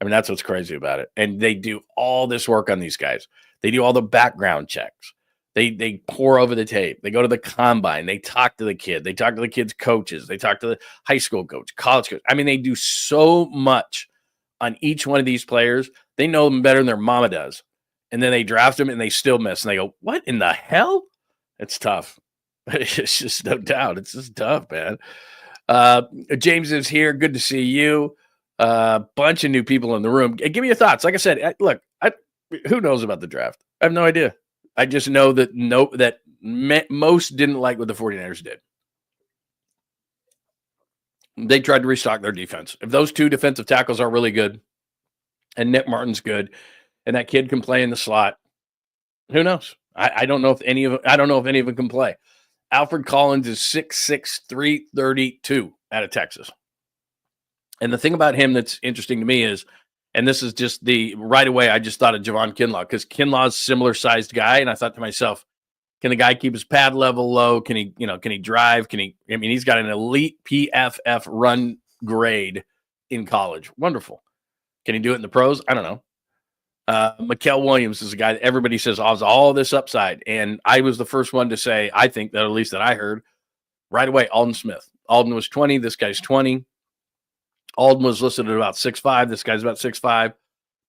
I mean, that's what's crazy about it. And they do all this work on these guys. They do all the background checks. They pour over the tape. They go to the combine. They talk to the kid. They talk to the kid's coaches. They talk to the high school coach, college coach. I mean, they do so much on each one of these players. They know them better than their mama does. And then they draft them and they still miss. And they go, what in the hell? It's tough. It's just no doubt. It's just tough, man. James is here. Good to see you. Bunch of new people in the room. Give me your thoughts. Like I said, look, who knows about the draft? I have no idea. I just know that most didn't like what the 49ers did. They tried to restock their defense. If those 2 defensive tackles are really good, and Nick Martin's good, and that kid can play in the slot. Who knows? I don't know if any of them can play. Alfred Collins is 6'6", 332 out of Texas. And the thing about him that's interesting to me is, and this is just right away, I just thought of 𝐬𝐿𝐫𝐞 because Kinlaw's a similar sized guy. And I thought to myself, can the guy keep his pad level low? Can he drive? He's got an elite PFF run grade in college. Wonderful. Can he do it in the pros? I don't know. Mikael Williams is a guy that everybody says has all this upside. And I was the first one to say, I think that at least that I heard right away, Aldon Smith. Aldon was 20. This guy's 20. Aldon was listed at about 6'5". This guy's about 6'5",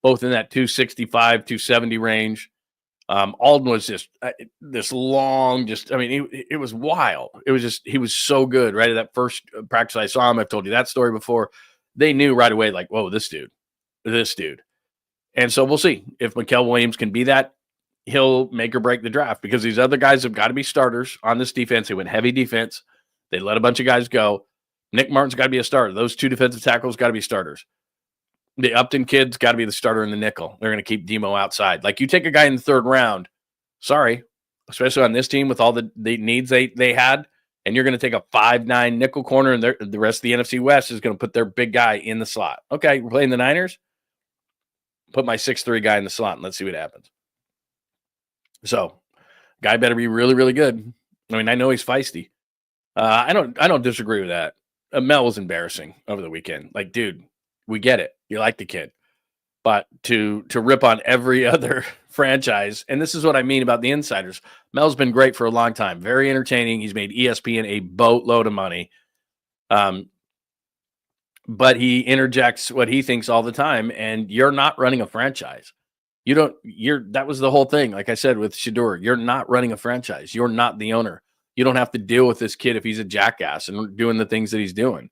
both in that 265, 270 range. Aldon was just this long, it was wild. It was just, he was so good right at that first practice I saw him. I've told you that story before. They knew right away, like, whoa, this dude. And so we'll see if Mikael Williams can be that. He'll make or break the draft because these other guys have got to be starters on this defense. They went heavy defense. They let a bunch of guys go. Nick Martin's got to be a starter. Those two defensive tackles got to be starters. The Upton kid's got to be the starter in the nickel. They're going to keep Demo outside. Like, you take a guy in the third round, sorry, especially on this team with all the needs they had, and you're going to take a 5'9" nickel corner, and the rest of the NFC West is going to put their big guy in the slot. Okay, we're playing the Niners. Put my 6'3" guy in the slot, and let's see what happens. So, guy better be really, really good. I mean, I know he's feisty. I don't disagree with that. Mel was embarrassing over the weekend. Like, dude, we get it. You like the kid. But to rip on every other franchise, and this is what I mean about the insiders. Mel's been great for a long time. Very entertaining. He's made ESPN a boatload of money. But he interjects what he thinks all the time, and you're not running a franchise. That was the whole thing. Like I said with Shadur, you're not running a franchise. You're not the owner. You don't have to deal with this kid if he's a jackass and doing the things that he's doing.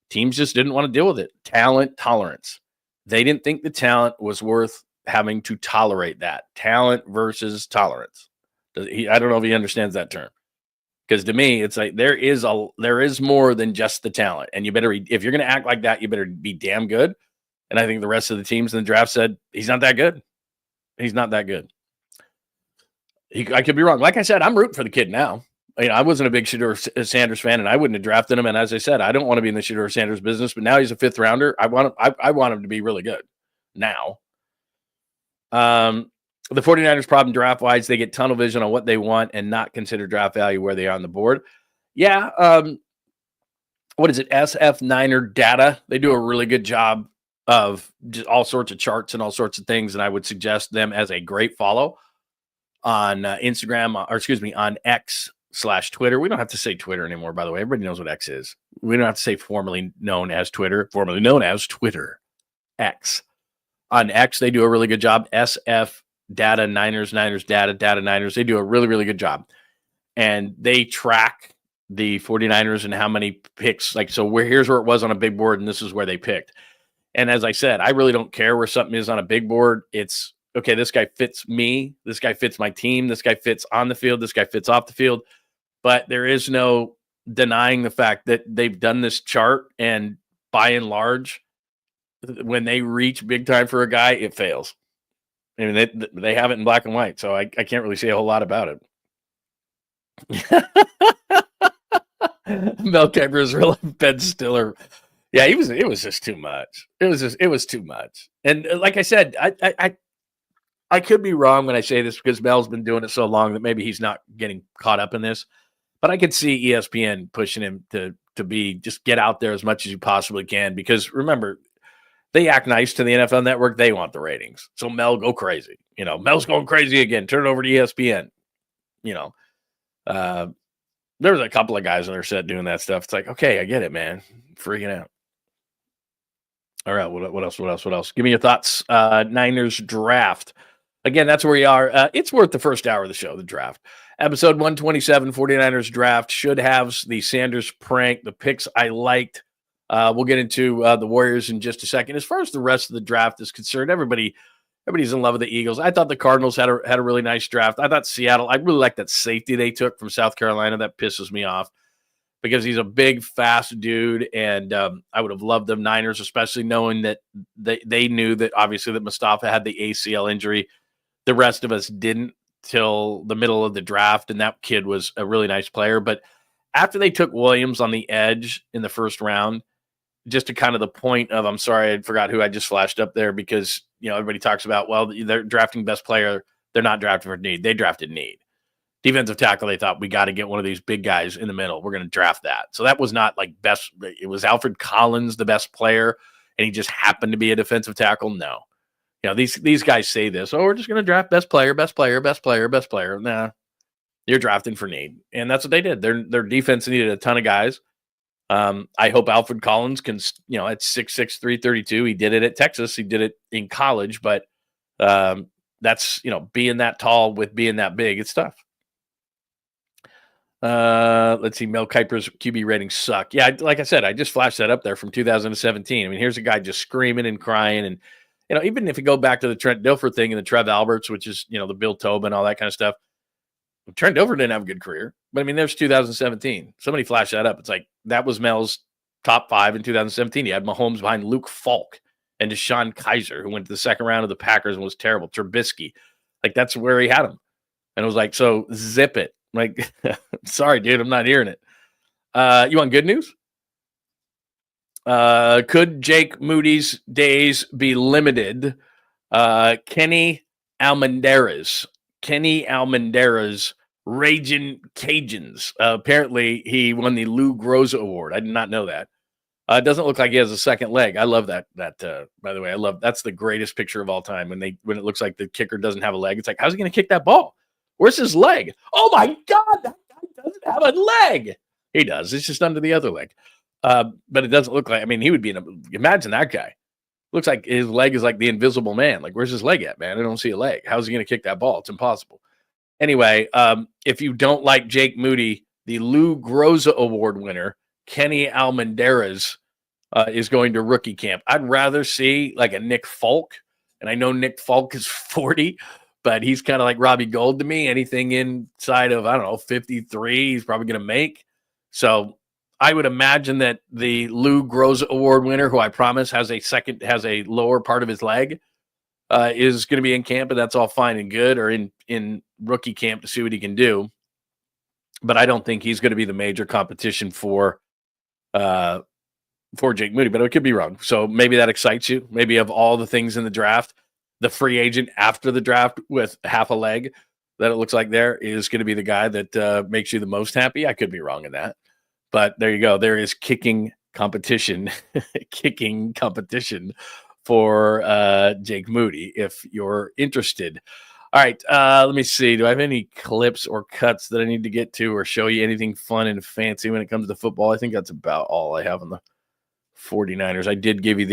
Teams just didn't want to deal with it. Talent tolerance. They didn't think the talent was worth having to tolerate that. Talent versus tolerance. I don't know if he understands that term. Because to me, it's like there is more than just the talent. And you better, if you're going to act like that, you better be damn good. And I think the rest of the teams in the draft said, he's not that good. He's not that good. I could be wrong. Like I said, I'm rooting for the kid now. I wasn't a big Shadur Sanders fan, and I wouldn't have drafted him. And as I said, I don't want to be in the Shadur Sanders business, but now he's a fifth rounder. I want him to be really good now. The 49ers problem draft-wise, they get tunnel vision on what they want and not consider draft value where they are on the board. Yeah, what is it, SF Niner data? They do a really good job of just all sorts of charts and all sorts of things, and I would suggest them as a great follow on Instagram, on X/Twitter. We don't have to say Twitter anymore, by the way. Everybody knows what X is. We don't have to say formerly known as Twitter, formerly known as Twitter. X. On X, they do a really good job. SF Data Niners data Niners. They do a really, really good job. And they track the 49ers and how many picks. Like, so here's where it was on a big board, and this is where they picked. And as I said, I really don't care where something is on a big board. It's, okay, this guy fits me. This guy fits my team. This guy fits on the field. This guy fits off the field. But there is no denying the fact that they've done this chart, and by and large, when they reach big time for a guy, it fails. I mean, they have it in black and white, so I can't really say a whole lot about it. Mel Kiper is really Ben Stiller. Yeah, it was just too much. It was too much. And like I said, I could be wrong when I say this because Mel's been doing it so long that maybe he's not getting caught up in this. But I could see ESPN pushing him to be just get out there as much as you possibly can, because remember, they act nice to the NFL Network. They want the ratings. So Mel, go crazy. Mel's going crazy again. Turn it over to ESPN. There was a couple of guys on their set doing that stuff. It's like, okay, I get it, man. Freaking out. All right, what else? Give me your thoughts. Niners draft. Again, that's where we are. It's worth the first hour of the show, the draft. Episode 127, 49ers draft. Should have the Sanders prank, the picks I liked. We'll get into the Warriors in just a second. As far as the rest of the draft is concerned, everybody's in love with the Eagles. I thought the Cardinals had a really nice draft. I thought Seattle, I really like that safety they took from South Carolina. That pisses me off because he's a big, fast dude, and I would have loved them Niners, especially knowing that they knew that obviously that Mustafa had the ACL injury. The rest of us didn't till the middle of the draft, and that kid was a really nice player. But after they took Williams on the edge in the first round, just to kind of the point of, I'm sorry, I forgot who I just flashed up there because, everybody talks about, well, they're drafting best player. They're not drafting for need. They drafted need. Defensive tackle, they thought we got to get one of these big guys in the middle. We're going to draft that. So that was not like best. It was Alfred Collins, the best player, and he just happened to be a defensive tackle. No. These guys say this, we're just going to draft best player, best player, best player, best player. Nah, you're drafting for need. And that's what they did. Their defense needed a ton of guys. I hope Alfred Collins can, at 6'6", 332. He did it at Texas. He did it in college, but that's, being that tall with being that big, it's tough. Let's see. Mel Kiper's QB ratings suck. Yeah, like I said, I just flashed that up there from 2017. I mean, here's a guy just screaming and crying. And, even if you go back to the Trent Dilfer thing and the Trev Alberts, which is, the Bill Tobin, all that kind of stuff, Trent Dilfer didn't have a good career. But, I mean, there's 2017. Somebody flashed that up. It's like that was Mel's top 5 in 2017. He had Mahomes behind Luke Falk and Deshaun Kaiser, who went to the second round of the Packers and was terrible. Trubisky. Like, that's where he had him. And it was like, so zip it. Like, sorry, dude, I'm not hearing it. You want good news? Could Jake Moody's days be limited? Kenny Almendarez, Raging Cajuns. Apparently, he won the Lou Groza Award. I did not know that. It doesn't look like he has a second leg. I love that. By the way, that's the greatest picture of all time. When it looks like the kicker doesn't have a leg, it's like, how's he going to kick that ball? Where's his leg? Oh my God, that guy doesn't have a leg. He does. It's just under the other leg. But it doesn't look like, he would be imagine that guy. Looks like his leg is like the invisible man. Like, where's his leg at, man? I don't see a leg. How's he going to kick that ball? It's impossible. Anyway, if you don't like Jake Moody, the Lou Groza Award winner, Kenny Almendarez, is going to rookie camp. I'd rather see like a Nick Folk. And I know Nick Folk is 40, but he's kind of like Robbie Gould to me. Anything inside of, 53, he's probably going to make. So I would imagine that the Lou Groza Award winner, who I promise has a lower part of his leg, is going to be in camp, and that's all fine and good, or in rookie camp to see what he can do. But I don't think he's going to be the major competition for Jake Moody, but I could be wrong. So maybe that excites you. Maybe of all the things in the draft, the free agent after the draft with half a leg that it looks like there is going to be the guy that makes you the most happy. I could be wrong in that. But there you go. There is kicking competition for Jake Moody if you're interested. All right, let me see. Do I have any clips or cuts that I need to get to or show you anything fun and fancy when it comes to football? I think that's about all I have on the 49ers. I did give you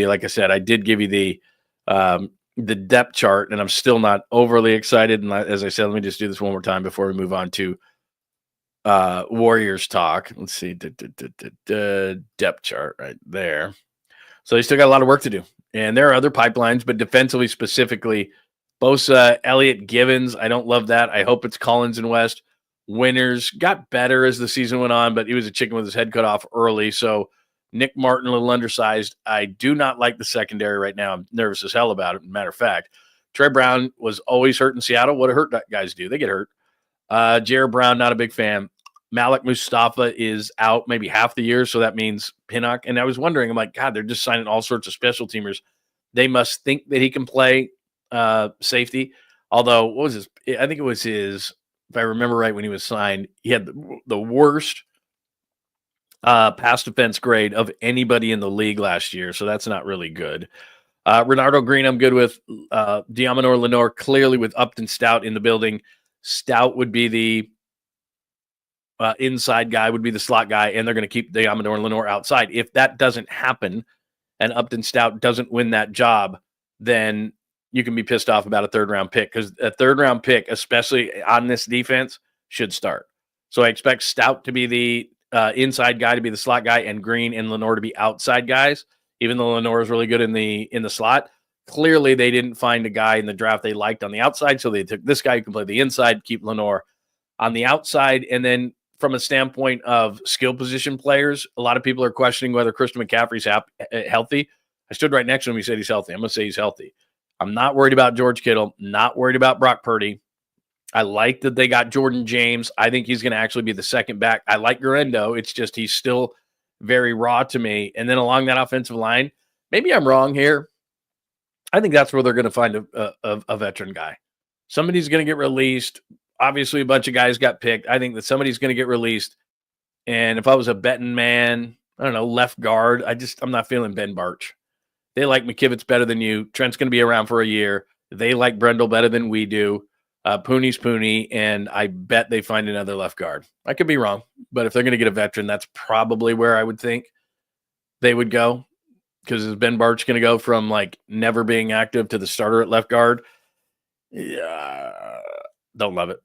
the depth chart, and I'm still not overly excited. And as I said, let me just do this one more time before we move on to Warriors talk. Let's see. Depth chart right there. So they still got a lot of work to do. And there are other pipelines, but defensively specifically, Bosa, Elliott, Givens, I don't love that. I hope it's Collins and West. Winters got better as the season went on, but he was a chicken with his head cut off early. So Nick Martin, a little undersized. I do not like the secondary right now. I'm nervous as hell about it. Matter of fact, Trey Brown was always hurt in Seattle. What do hurt guys do? They get hurt. Jared Brown, not a big fan. Malik Mustafa is out maybe half the year, so that means Pinnock. And I was wondering, I'm like, God, they're just signing all sorts of special teamers. They must think that he can play safety. Although, what was his? I think it was his, if I remember right, when he was signed, he had the worst pass defense grade of anybody in the league last year, so that's not really good. Renardo Green, I'm good with. Diamonor Lenore, clearly with Upton Stout in the building. Stout would be the inside guy, would be the slot guy, and they're going to keep Diamonor Lenore outside. If that doesn't happen and Upton Stout doesn't win that job, then you can be pissed off about a third-round pick, because a third-round pick, especially on this defense, should start. So I expect Stout to be the inside guy, to be the slot guy, and Green and Lenore to be outside guys, even though Lenore is really good in the slot. Clearly, they didn't find a guy in the draft they liked on the outside, so they took this guy who can play the inside, keep Lenore on the outside, and then from a standpoint of skill position players, a lot of people are questioning whether Christian McCaffrey's healthy. I stood right next to him. He said he's healthy. I'm going to say he's healthy. I'm not worried about George Kittle, not worried about Brock Purdy. I like that they got Jordan James. I think he's going to actually be the second back. I like Guerendo. It's just he's still very raw to me. And then along that offensive line, maybe I'm wrong here. I think that's where they're going to find a veteran guy. Somebody's going to get released. Obviously, a bunch of guys got picked. I think that somebody's going to get released. And if I was a betting man, I don't know, left guard, I'm not feeling Ben Barch. They like McKivitz better than you. Trent's going to be around for a year. They like Brendel better than we do. Pooney's Pooney, and I bet they find another left guard. I could be wrong, but if they're going to get a veteran, that's probably where I would think they would go. Because is Ben Barch going to go from like never being active to the starter at left guard? Yeah, don't love it.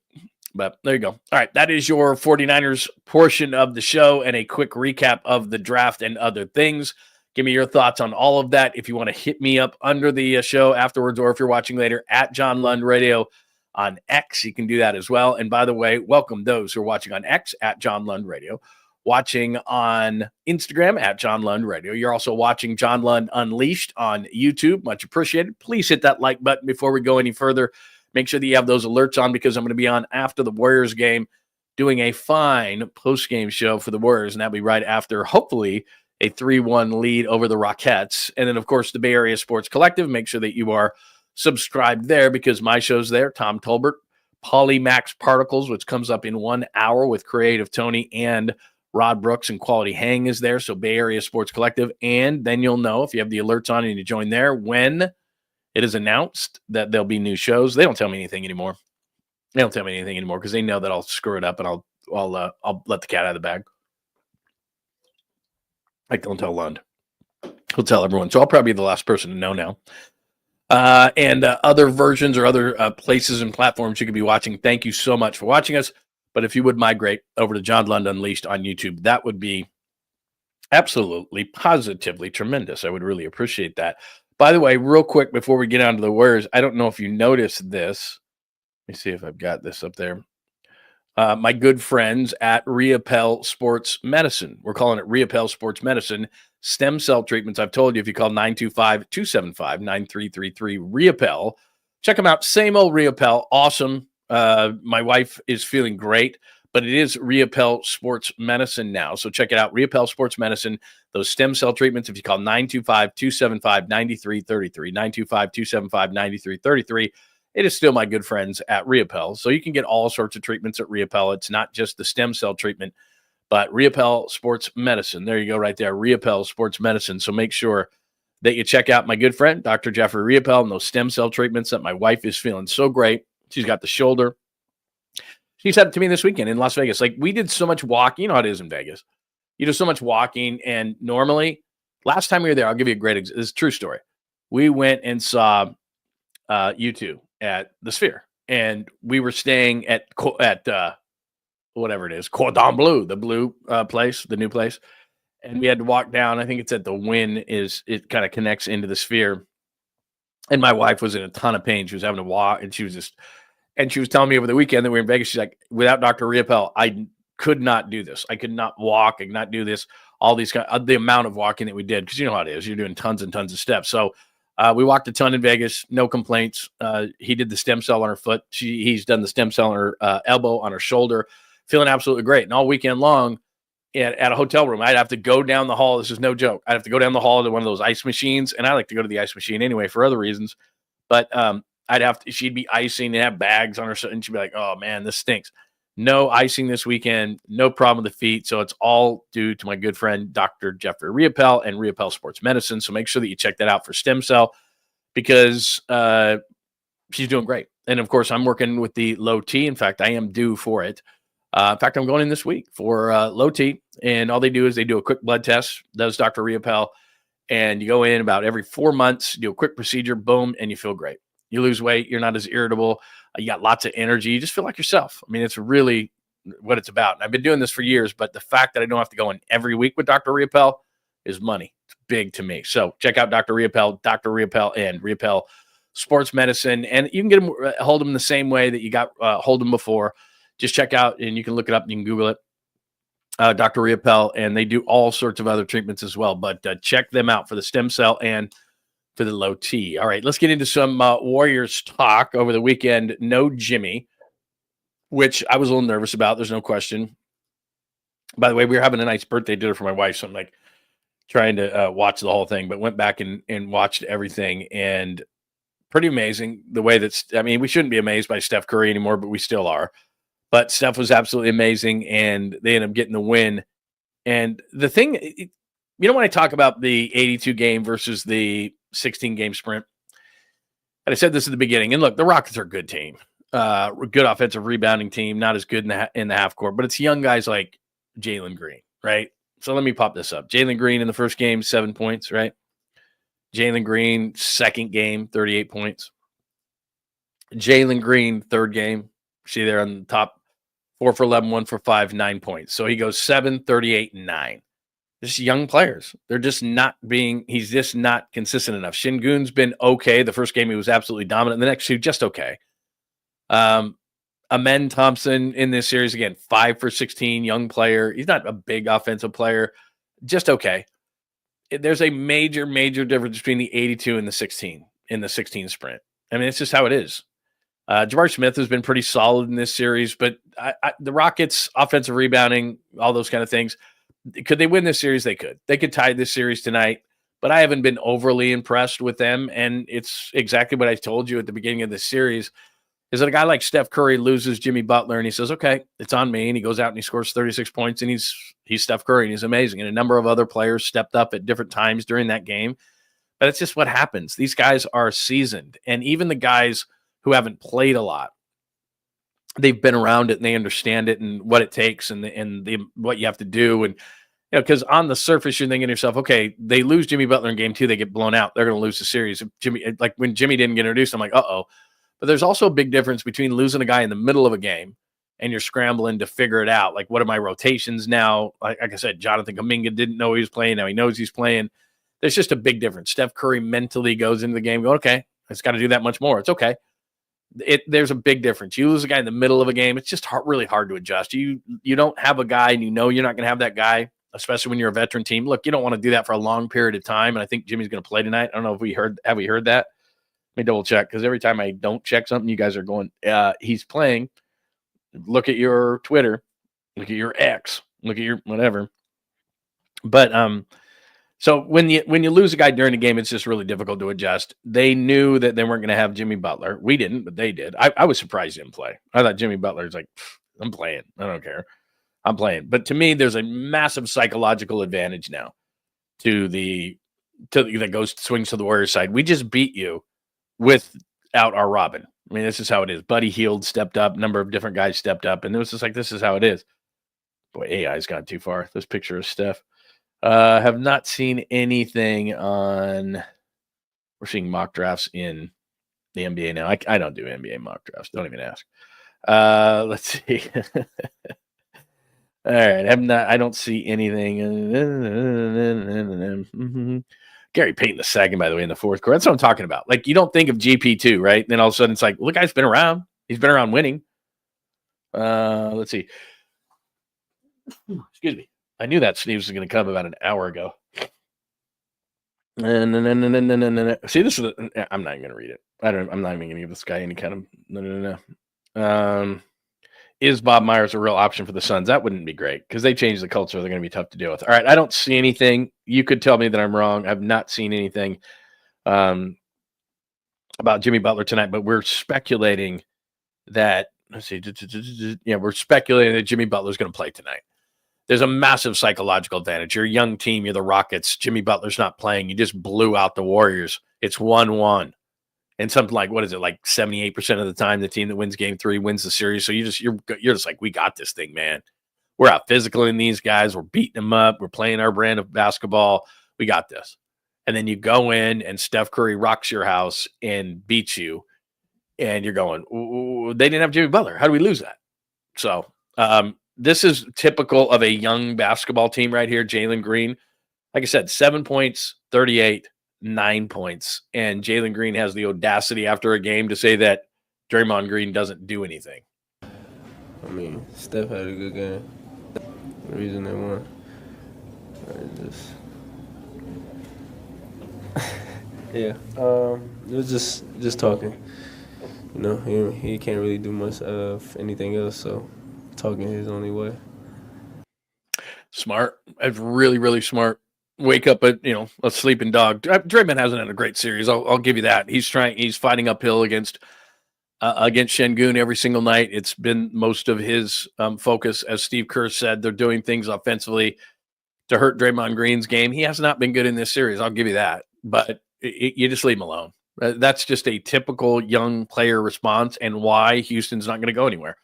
But there you go. All right, that is your 49ers portion of the show and a quick recap of the draft and other things. Give me your thoughts on all of that. If you want to hit me up under the show afterwards, or if you're watching later, at John Lund Radio on X, you can do that as well. And by the way, welcome those who are watching on X at John Lund Radio, watching on Instagram at John Lund Radio. You're also watching John Lund Unleashed on YouTube. Much appreciated. Please hit that like button before we go any further. Make sure that you have those alerts on, because I'm going to be on after the Warriors game doing a fine post-game show for the Warriors, and that'll be right after, hopefully, a 3-1 lead over the Rockettes. And then, of course, the Bay Area Sports Collective. Make sure that you are subscribed there, because my show's there. Tom Tolbert, Polymax Particles, which comes up in 1 hour with Creative Tony and Rod Brooks, and Quality Hang is there. So Bay Area Sports Collective. And then you'll know, if you have the alerts on and you join there, when it is announced that there'll be new shows. They don't tell me anything anymore. They don't tell me anything anymore because they know that I'll screw it up, and I'll let the cat out of the bag. I don't tell Lund. He'll tell everyone. So I'll probably be the last person to know now. And other versions or other places and platforms you could be watching. Thank you so much for watching us. But if you would migrate over to John Lund Unleashed on YouTube, that would be absolutely, positively tremendous. I would really appreciate that. By the way, real quick before we get on to the Warriors, I don't know if you noticed this. Let me see if I've got this up there. My good friends at Riapel Sports Medicine. We're calling it Riapel Sports Medicine. Stem cell treatments. I've told you, if you call 925-275-9333 Riapel, check them out. Same old Riapel. Awesome. My wife is feeling great, but it is Riapel Sports Medicine now. So check it out. Riapel Sports Medicine. Those stem cell treatments, if you call 925-275-9333, 925-275-9333, it is still my good friends at Riapel. So you can get all sorts of treatments at Riapel. It's not just the stem cell treatment, but Riapel Sports Medicine. There you go right there, Riapel Sports Medicine. So make sure that you check out my good friend, Dr. Jeffrey Riapel, and those stem cell treatments that my wife is feeling so great. She's got the shoulder. She said it to me this weekend in Las Vegas. Like, we did so much walking. You know how it is in Vegas. You do so much walking, and normally, last time we were there, I'll give you a great example. This is a true story. We went and saw U2 at the Sphere, and we were staying at whatever it is, Cordon Bleu, the blue place, the new place, and we had to walk down. I think it's at the Wynn. It kind of connects into the Sphere, and my wife was in a ton of pain. She was having to walk, and she was telling me over the weekend that we were in Vegas. She's like, without Dr. Riapel, I could not do this. I could not walk. I could not do this. All these the amount of walking that we did, because you know how it is. You're doing tons and tons of steps. So we walked a ton in Vegas. No complaints. He did the stem cell on her foot. He's done the stem cell on her elbow, on her shoulder. Feeling absolutely great. And all weekend long at a hotel room, I'd have to go down the hall. This is no joke. I'd have to go down the hall to one of those ice machines. And I like to go to the ice machine anyway for other reasons. But she'd be icing and have bags on her. And she'd be like, oh man, this stinks. No icing this weekend. No problem with the feet. So it's all due to my good friend, Dr. Jeffrey Riapel and Riapel Sports Medicine. So make sure that you check that out for stem cell, because she's doing great. And of course, I'm working with the low T. In fact, I am due for it. In fact, I'm going in this week for low T. And all they do is they do a quick blood test. Does Dr. Riapel. And you go in about every 4 months, do a quick procedure, boom, and you feel great. You lose weight. You're not as irritable. You got lots of energy. You just feel like yourself. I mean, it's really what it's about. And I've been doing this for years, but the fact that I don't have to go in every week with Dr. Riapel is money. It's big to me. So check out Dr. Riapel, and Riapel Sports Medicine. And you can get them, hold them the same way that you got hold them before. Just check out, and you can look it up. You can Google it. Dr. Riapel, and they do all sorts of other treatments as well. But check them out for the stem cell and for the low T. All right, let's get into some Warriors talk over the weekend. No Jimmy, which I was a little nervous about. There's no question. By the way, we were having a nice birthday dinner for my wife, so I'm like trying to watch the whole thing, but went back and watched everything, and pretty amazing the way that's, I mean, we shouldn't be amazed by Steph Curry anymore, but we still are. But Steph was absolutely amazing, and they ended up getting the win. And the thing, when I talk about the 82 game versus the 16 game sprint, and I said this at the beginning, and look, the Rockets are a good team, good offensive rebounding team, not as good in the half court, but it's young guys like Jalen Green, right? So let me pop this up. Jalen Green in the first game, 7 points, right? Jalen Green, second game, 38 points. Jalen Green, third game, see there on the top, 4 for 11, 1 for 5, 9 points. So he goes 7, 38, and 9. Just young players. They're just not he's just not consistent enough. Sengun's been okay. The first game he was absolutely dominant. The next two, just okay. Amen Thompson in this series, again, 5 for 16, young player. He's not a big offensive player, just okay. There's a major, major difference between the 82 and the 16 in the 16 sprint. I mean, it's just how it is. Jabari Smith has been pretty solid in this series, but the Rockets, offensive rebounding, all those kind of things, could they win this series? They could. They could tie this series tonight, but I haven't been overly impressed with them, and it's exactly what I told you at the beginning of this series, is that a guy like Steph Curry loses Jimmy Butler, and he says, okay, it's on me, and he goes out and he scores 36 points, and he's Steph Curry, and he's amazing. And a number of other players stepped up at different times during that game, but it's just what happens. These guys are seasoned, and even the guys who haven't played a lot, they've been around it and they understand it and what it takes and what you have to do. And, because on the surface, you're thinking to yourself, okay, they lose Jimmy Butler in game 2, they get blown out. They're going to lose the series. Like when Jimmy didn't get introduced, I'm like, uh-oh. But there's also a big difference between losing a guy in the middle of a game and you're scrambling to figure it out. Like, what are my rotations now? Like I said, Jonathan Kuminga didn't know he was playing. Now he knows he's playing. There's just a big difference. Steph Curry mentally goes into the game going, okay, it's got to do that much more. It's okay. There's a big difference. You lose a guy in the middle of a game, it's just really hard to adjust. You don't have a guy, and you're not going to have that guy, especially when you're a veteran team. Look, you don't want to do that for a long period of time, and I think Jimmy's going to play tonight. I don't know if have we heard that? Let me double check, because every time I don't check something, you guys are going, he's playing. Look at your Twitter, look at your X, look at your whatever. But so when you lose a guy during the game, it's just really difficult to adjust. They knew that they weren't going to have Jimmy Butler. We didn't, but they did. I was surprised he didn't play. I thought Jimmy Butler's like, I'm playing. I don't care. I'm playing. But to me, there's a massive psychological advantage now that swings to the Warriors side. We just beat you without our Robin. I mean, this is how it is. Buddy Hield stepped up. A number of different guys stepped up. And it was just like, this is how it is. Boy, AI's gone too far. This picture of Steph. Have not seen anything on. We're seeing mock drafts in the NBA now. I don't do NBA mock drafts. Don't even ask. Let's see. All right, I don't see anything. Gary Payton II, by the way, in the fourth quarter. That's what I'm talking about. Like, you don't think of GP2, right? And then all of a sudden it's like, well, the guy's been around. He's been around winning. Let's see. Excuse me. I knew that sneeze was going to come about an hour ago. See, this is. I'm not even going to read it. I'm not even going to give this guy any kind of. Is Bob Myers a real option for the Suns? That wouldn't be great because they changed the culture. They're going to be tough to deal with. All right, I don't see anything. You could tell me that I'm wrong. I've not seen anything about Jimmy Butler tonight, but we're speculating that. Let's see. Yeah, we're speculating that Jimmy Butler's going to play tonight. There's a massive psychological advantage. You're a young team. You're the Rockets. Jimmy Butler's not playing. You just blew out the Warriors. It's 1-1. And something like, what is it, like 78% of the time, the team that wins game 3 wins the series. So you're just like, we got this thing, man. We're out physical in these guys. We're beating them up. We're playing our brand of basketball. We got this. And then you go in and Steph Curry rocks your house and beats you. And you're going, ooh, they didn't have Jimmy Butler. How do we lose that? So, this is typical of a young basketball team right here. Jalen Green, like I said, 7 points, 38, 9 points. And Jalen Green has the audacity after a game to say that Draymond Green doesn't do anything. I mean, Steph had a good game. The reason they won. Just yeah. It was just talking. You know, he can't really do much of anything else, so talking his only way. Smart. That's really, really smart. Wake up a sleeping dog. Draymond hasn't had a great series. I'll give you that. He's fighting uphill against Sengun every single night. It's been most of his focus. As Steve Kerr said, they're doing things offensively to hurt Draymond Green's game. He has not been good in this series. I'll give you that. But you just leave him alone. That's just a typical young player response, and why Houston's not going to go anywhere.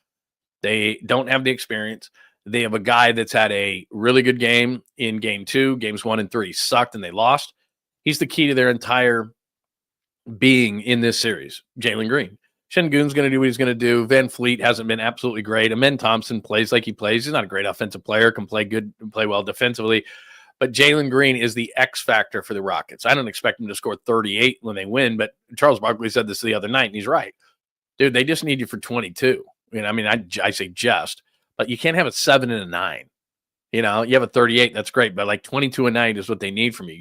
They don't have the experience. They have a guy that's had a really good game in game 2. Games 1 and 3 sucked and they lost. He's the key to their entire being in this series. Jalen Green. Sengun's going to do what he's going to do. Van Fleet hasn't been absolutely great. Amen Thompson plays like he plays. He's not a great offensive player, can play well defensively. But Jalen Green is the X factor for the Rockets. I don't expect him to score 38 when they win, but Charles Barkley said this the other night, and he's right. Dude, they just need you for 22. I say just, but you can't have a 7 and a 9. You have a 38, that's great, but like 22 a night is what they need from you.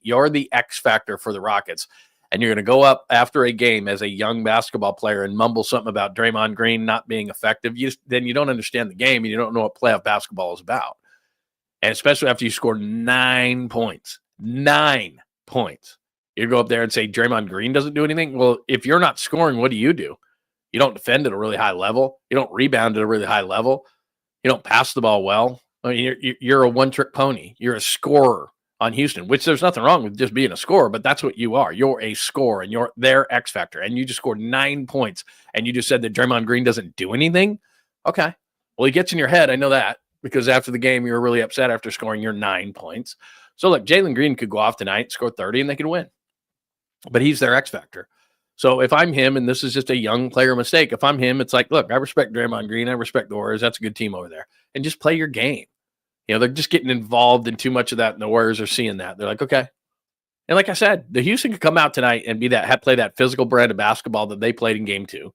You're the X factor for the Rockets, and you're going to go up after a game as a young basketball player and mumble something about Draymond Green not being effective. Then you don't understand the game, and you don't know what playoff basketball is about. And especially after you score 9 points. 9 points. You go up there and say Draymond Green doesn't do anything? Well, if you're not scoring, what do? You don't defend at a really high level. You don't rebound at a really high level. You don't pass the ball well. I mean, you're a one-trick pony. You're a scorer on Houston, which there's nothing wrong with just being a scorer, but that's what you are. You're a scorer, and you're their X factor. And you just scored 9 points, and you just said that Draymond Green doesn't do anything? Okay. Well, he gets in your head. I know that, because after the game, you were really upset after scoring your 9 points. So, look, Jalen Green could go off tonight, score 30, and they could win. But he's their X factor. So if I'm him, and this is just a young player mistake, if I'm him, it's like, look, I respect Draymond Green. I respect the Warriors. That's a good team over there. And just play your game. They're just getting involved in too much of that, and the Warriors are seeing that. They're like, okay. And like I said, the Houston could come out tonight and play that physical brand of basketball that they played in game 2.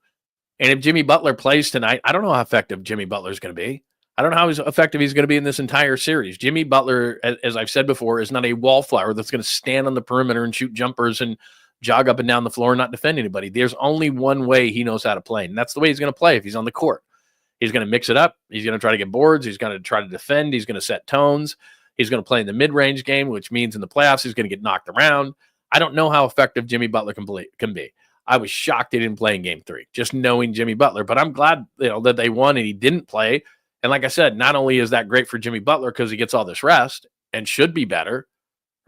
And if Jimmy Butler plays tonight, I don't know how effective Jimmy Butler is going to be. I don't know how effective he's going to be in this entire series. Jimmy Butler, as I've said before, is not a wallflower that's going to stand on the perimeter and shoot jumpers and jog up and down the floor and not defend anybody. There's only one way he knows how to play, and that's the way he's going to play if he's on the court. He's going to mix it up. He's going to try to get boards. He's going to try to defend. He's going to set tones. He's going to play in the mid-range game, which means in the playoffs he's going to get knocked around. I don't know how effective Jimmy Butler can be. I was shocked he didn't play in game 3, just knowing Jimmy Butler. But I'm glad that they won and he didn't play. And like I said, not only is that great for Jimmy Butler because he gets all this rest and should be better.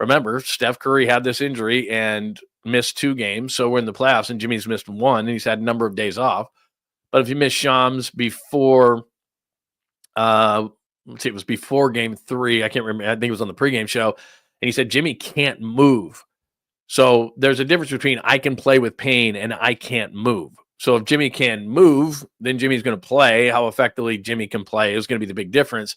Remember, Steph Curry had this injury and missed 2 games. So we're in the playoffs and Jimmy's missed 1 and he's had a number of days off. But if you miss Shams before, it was before game 3. I can't remember. I think it was on the pregame show. And he said, Jimmy can't move. So there's a difference between I can play with pain and I can't move. So if Jimmy can move, then Jimmy's going to play. How effectively Jimmy can play is going to be the big difference.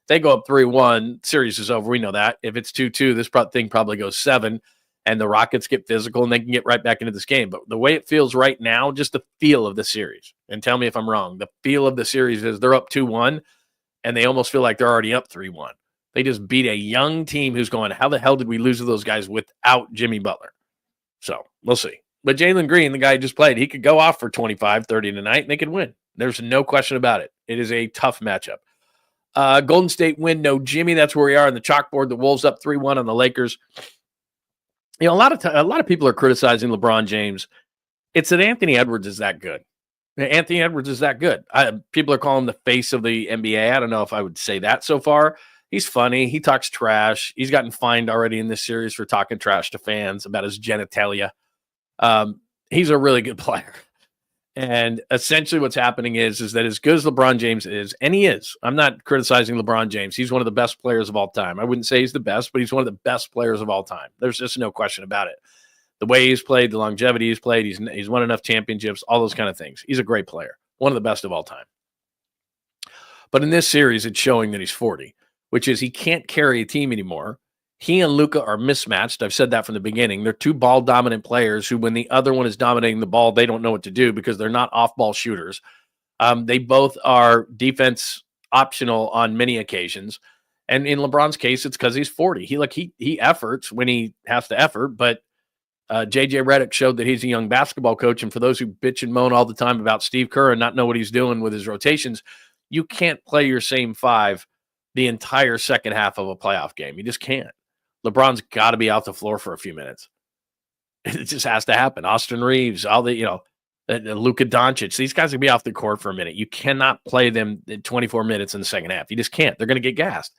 They go up 3-1, series is over. We know that. If it's 2-2, this thing probably goes 7, and the Rockets get physical, and they can get right back into this game. But the way it feels right now, just the feel of the series, and tell me if I'm wrong, the feel of the series is they're up 2-1, and they almost feel like they're already up 3-1. They just beat a young team who's going, how the hell did we lose to those guys without Jimmy Butler? So we'll see. But Jalen Green, the guy who just played, he could go off for 25, 30 tonight, and they could win. There's no question about it. It is a tough matchup. Golden State win, no Jimmy. That's where we are on the chalkboard. The Wolves up 3-1 on the Lakers. A lot of people are criticizing LeBron James. It's that Anthony Edwards is that good. Anthony Edwards is that good. People are calling him the face of the NBA. I don't know if I would say that so far. He's funny. He talks trash. He's gotten fined already in this series for talking trash to fans about his genitalia. He's a really good player. And essentially what's happening is that as good as LeBron James is, and he is, I'm not criticizing LeBron James. He's one of the best players of all time. I wouldn't say he's the best, but he's one of the best players of all time. There's just no question about it. The way he's played, the longevity he's played, he's won enough championships, all those kind of things. He's a great player, one of the best of all time. But in this series, it's showing that he's 40, which is he can't carry a team anymore. He and Luka are mismatched. I've said that from the beginning. They're 2 ball-dominant players who, when the other one is dominating the ball, they don't know what to do because they're not off-ball shooters. They both are defense optional on many occasions. And in LeBron's case, it's because he's 40. He efforts when he has to effort, but JJ Redick showed that he's a young basketball coach. And for those who bitch and moan all the time about Steve Kerr and not know what he's doing with his rotations, you can't play your same five the entire second half of a playoff game. You just can't. LeBron's got to be off the floor for a few minutes. It just has to happen. Austin Reeves, all the, Luka Doncic, these guys will be off the court for a minute. You cannot play them in 24 minutes in the second half. You just can't. They're going to get gassed.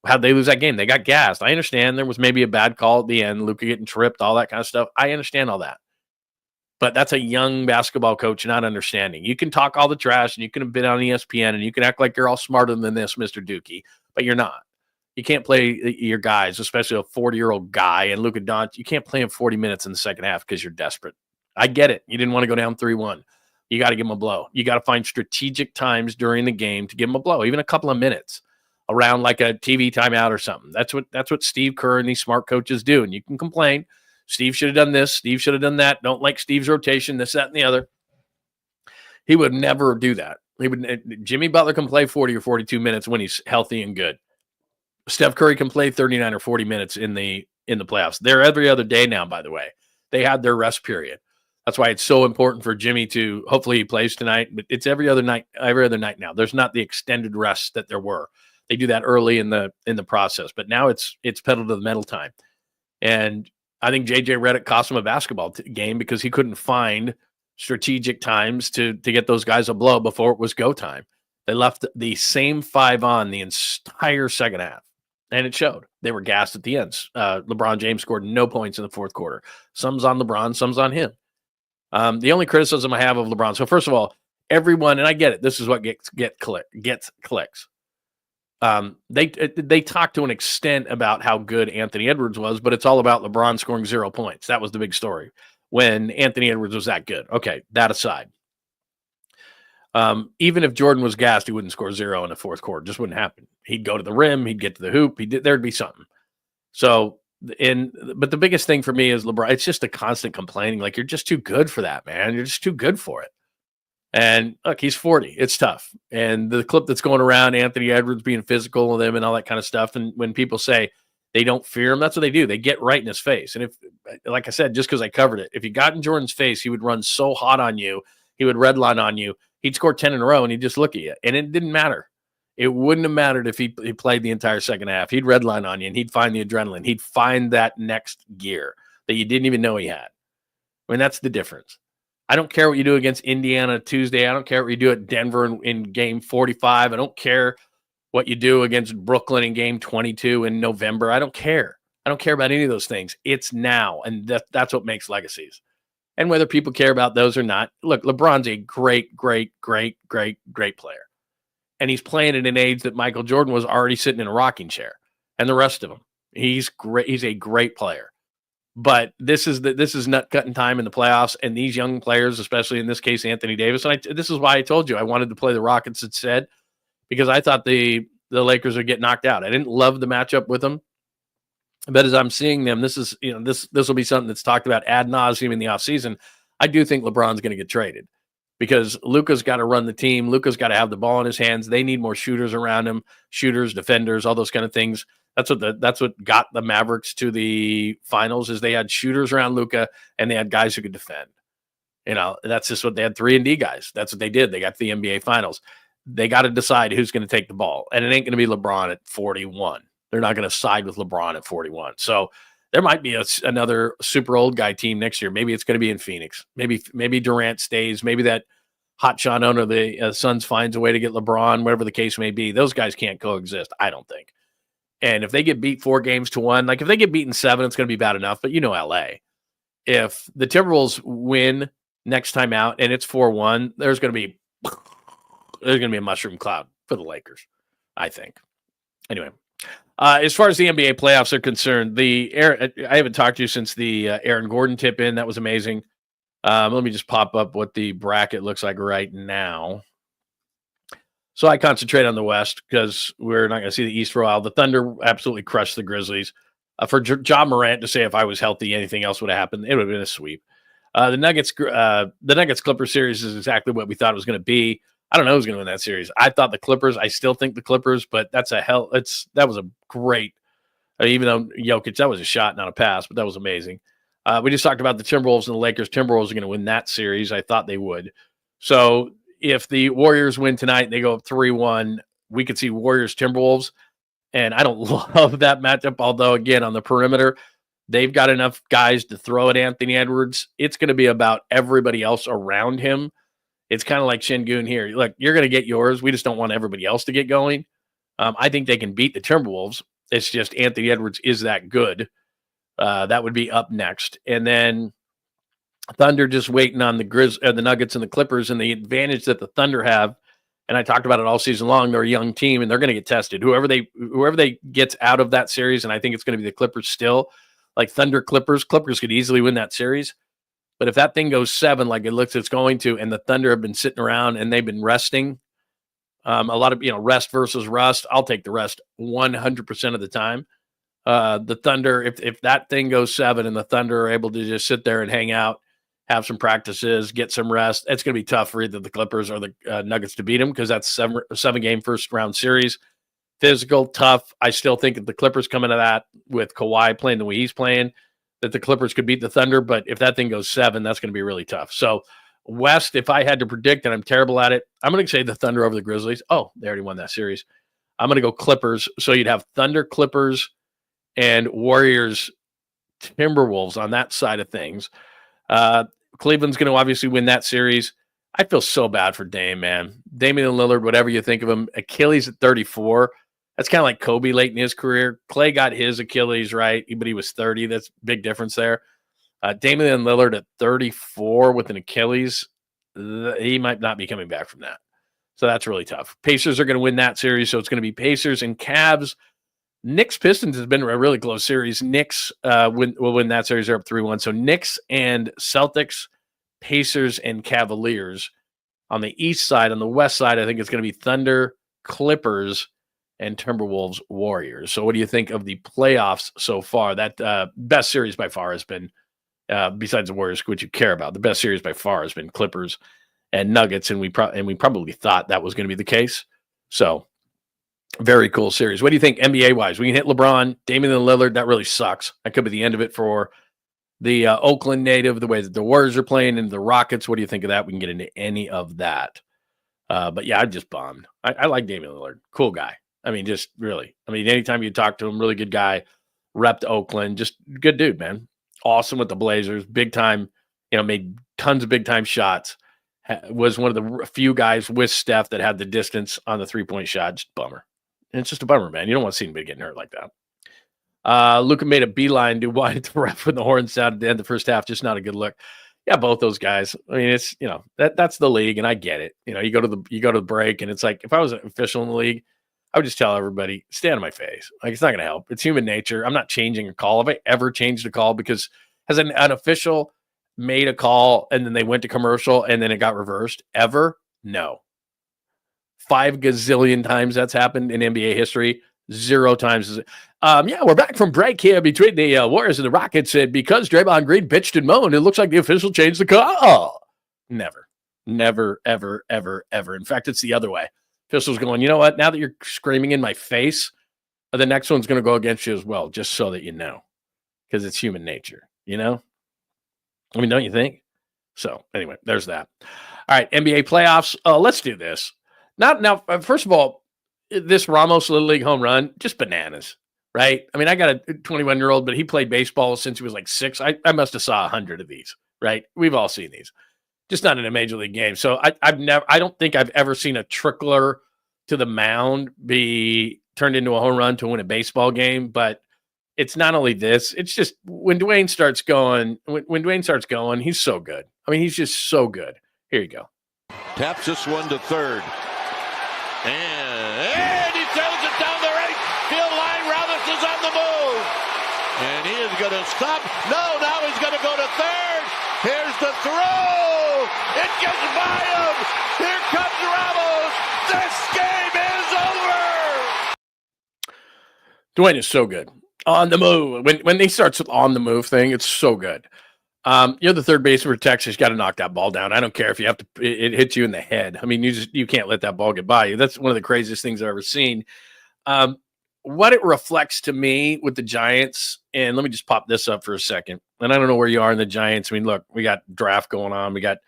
How'd they lose that game? They got gassed. I understand there was maybe a bad call at the end, Luka getting tripped, all that kind of stuff. I understand all that. But that's a young basketball coach not understanding. You can talk all the trash and you can have been on ESPN and you can act like you're all smarter than this, Mr. Dookie, but you're not. You can't play your guys, especially a 40-year-old guy and Luka Doncic. You can't play him 40 minutes in the second half because you're desperate. I get it. You didn't want to go down 3-1. You got to give him a blow. You got to find strategic times during the game to give him a blow, even a couple of minutes around like a TV timeout or something. That's what Steve Kerr and these smart coaches do. And you can complain, Steve should have done this, Steve should have done that. Don't like Steve's rotation, this, that, and the other. He would never do that. Jimmy Butler can play 40 or 42 minutes when he's healthy and good. Steph Curry can play 39 or 40 minutes in the playoffs. They're every other day now, by the way. They had their rest period. That's why it's so important for Jimmy to, hopefully he plays tonight, but it's every other night now. There's not the extended rest that there were. They do that early in the process, but now it's pedal to the metal time. And I think JJ Redick cost him a basketball game because he couldn't find strategic times to get those guys a blow before it was go time. They left the same five on the entire second half, and it showed. They were gassed at the ends. LeBron James scored no points in the fourth quarter. Some's on LeBron, some's on him. The only criticism I have of LeBron, so first of all, everyone, and I get it, this is what gets clicks. They talk to an extent about how good Anthony Edwards was, but it's all about LeBron scoring 0 points. That was the big story when Anthony Edwards was that good. Okay, that aside. Even if Jordan was gassed, he wouldn't score 0 in the fourth quarter. It just wouldn't happen. He'd go to the rim, he'd get to the hoop, there'd be something. So, but the biggest thing for me is LeBron. It's just a constant complaining. Like, you're just too good for that, man. You're just too good for it. And look, he's 40. It's tough. And the clip that's going around, Anthony Edwards being physical with him and all that kind of stuff. And when people say they don't fear him, that's what they do. They get right in his face. And if, like I said, just because I covered it, if you got in Jordan's face, he would run so hot on you. He would redline on you. He'd score 10 in a row and he'd just look at you. And it didn't matter. It wouldn't have mattered if he played the entire second half. He'd redline on you and he'd find the adrenaline. He'd find that next gear that you didn't even know he had. I mean, that's the difference. I don't care what you do against Indiana Tuesday. I don't care what you do at Denver in game 45. I don't care what you do against Brooklyn in game 22 in November. I don't care. I don't care about any of those things. It's now, and that's what makes legacies. And whether people care about those or not, look, LeBron's a great player. And he's playing at an age that Michael Jordan was already sitting in a rocking chair. And the rest of them. He's great. He's a great player. But this is nut cutting time in the playoffs, and these young players, especially in this case, Anthony Davis. And this is why I told you I wanted to play the Rockets instead, because I thought the Lakers would get knocked out. I didn't love the matchup with them, but as I'm seeing them, this will be something that's talked about ad nauseum in the offseason. I do think LeBron's going to get traded because Luka's got to run the team. Luka's got to have the ball in his hands. They need more shooters around him, shooters, defenders, all those kind of things. That's what got the Mavericks to the finals is they had shooters around Luka and they had guys who could defend. That's just what they had 3-and-D guys. That's what they did. They got to the NBA finals. They got to decide who's going to take the ball. And it ain't going to be LeBron at 41. They're not going to side with LeBron at 41. So there might be another super old guy team next year. Maybe it's going to be in Phoenix. Maybe Durant stays. Maybe that hotshot owner, the Suns finds a way to get LeBron, whatever the case may be. Those guys can't coexist, I don't think. And if they get beat 4-1, like if they get beaten 7, it's going to be bad enough. But LA, if the Timberwolves win next time out and it's 4-1, there's going to be a mushroom cloud for the Lakers, I think. Anyway, as far as the NBA playoffs are concerned, I haven't talked to you since the Aaron Gordon tip in. That was amazing. Let me just pop up what the bracket looks like right now. So I concentrate on the West because we're not going to see the East for a while. The Thunder absolutely crushed the Grizzlies. For Ja Morant to say if I was healthy, anything else would have happened, it would have been a sweep. The Nuggets Clippers series is exactly what we thought it was going to be. I don't know who's going to win that series. I thought the Clippers. I still think the Clippers, but that was a great. Even though Jokic, that was a shot, not a pass, but that was amazing. We just talked about the Timberwolves and the Lakers. Timberwolves are going to win that series. I thought they would. So if the Warriors win tonight and they go up 3-1, we could see Warriors-Timberwolves. And I don't love that matchup, although, again, on the perimeter, they've got enough guys to throw at Anthony Edwards. It's going to be about everybody else around him. It's kind of like 𝐮𝐿 here. Look, you're going to get yours. We just don't want everybody else to get going. I think they can beat the Timberwolves. It's just Anthony Edwards is that good. That would be up next. And then Thunder just waiting on the Nuggets and the Clippers, and the advantage that the Thunder have, and I talked about it all season long, they're a young team, and they're going to get tested. Whoever they gets out of that series, and I think it's going to be the Clippers still, like Thunder Clippers could easily win that series. But if that thing goes 7, like it looks it's going to, and the Thunder have been sitting around and they've been resting, a lot of, rest versus rust, I'll take the rest 100% of the time. The Thunder, if that thing goes 7 and the Thunder are able to just sit there and hang out, have some practices, get some rest, it's going to be tough for either the Clippers or the Nuggets to beat them, because that's a 7-game first-round series. Physical, tough. I still think that the Clippers come into that with Kawhi playing the way he's playing, that the Clippers could beat the Thunder, but if that thing goes 7, that's going to be really tough. So West, if I had to predict, and I'm terrible at it, I'm going to say the Thunder over the Grizzlies. Oh, they already won that series. I'm going to go Clippers. So you'd have Thunder, Clippers, and Warriors, Timberwolves on that side of things. Cleveland's going to obviously win that series. I feel so bad for Dame, man. Damian Lillard, whatever you think of him, Achilles at 34. That's kind of like Kobe late in his career. Clay got his Achilles, right? But he was 30. That's a big difference there. Damian Lillard at 34 with an Achilles, he might not be coming back from that. So that's really tough. Pacers are going to win that series, so it's going to be Pacers and Cavs. Knicks Pistons has been a really close series. Knicks will win that series. They're up 3-1. So Knicks and Celtics, Pacers and Cavaliers on the east side. On the west side, I think it's going to be Thunder, Clippers, and Timberwolves, Warriors. So what do you think of the playoffs so far? That best series by far has been, besides the Warriors, which you care about, the best series by far has been Clippers and Nuggets, and we probably thought that was going to be the case. So very cool series. What do you think NBA-wise? We can hit LeBron, Damian Lillard. That really sucks. That could be the end of it for the Oakland native, the way that the Warriors are playing, and the Rockets. What do you think of that? We can get into any of that. But yeah, I just bombed. I like Damian Lillard. Cool guy. I mean, just really. I mean, anytime you talk to him, really good guy. Repped Oakland. Just good dude, man. Awesome with the Blazers. Big time, made tons of big time shots. Was one of the few guys with Steph that had the distance on the three-point shot. Just bummer. And it's just a bummer, man. You don't want to see anybody getting hurt like that. Luka made a beeline to wide to ref when the horn sounded at the end of the first half. Just not a good look. Yeah, both those guys. I mean, it's that's the league, and I get it. You go to the break, and it's like, if I was an official in the league, I would just tell everybody, stay out of my face. Like, it's not going to help. It's human nature. I'm not changing a call. Have I ever changed a call? Because has an official made a call and then they went to commercial and then it got reversed? Ever? No. 5 gazillion times that's happened in NBA history. 0 times. Yeah, we're back from break here between the Warriors and the Rockets. And because Draymond Green bitched and moaned, it looks like the official changed the call. Never, ever, ever, ever. In fact, it's the other way. Officials going, you know what? Now that you're screaming in my face, the next one's going to go against you as well, just so that you know, because it's human nature, I mean, don't you think? So anyway, there's that. All right, NBA playoffs. Let's do this. Now, first of all, this Ramos Little League home run, just bananas, right? I mean, I got a 21-year-old, but he played baseball since he was like 6. I must have saw 100 of these, right? We've all seen these. Just not in a major league game. So I don't think I've ever seen a trickler to the mound be turned into a home run to win a baseball game. But it's not only this, it's just when Dwayne starts going, he's so good. I mean, he's just so good. Here you go. Taps this one to third. And he throws it down the right field line. Roberts is on the move. And he is going to stop. No, now he's going to go to third. Here's the throw. It gets by him. Here comes Ramos. This game is over. Dwayne is so good. On the move. When he starts with on the move thing, it's so good. You're the third baseman for Texas. You got to knock that ball down. I don't care if you have to. It hits you in the head. I mean, you can't let that ball get by you. That's one of the craziest things I've ever seen. What it reflects to me with the Giants, and let me just pop this up for a second. And I don't know where you are in the Giants. I mean, look, we got draft going on. We got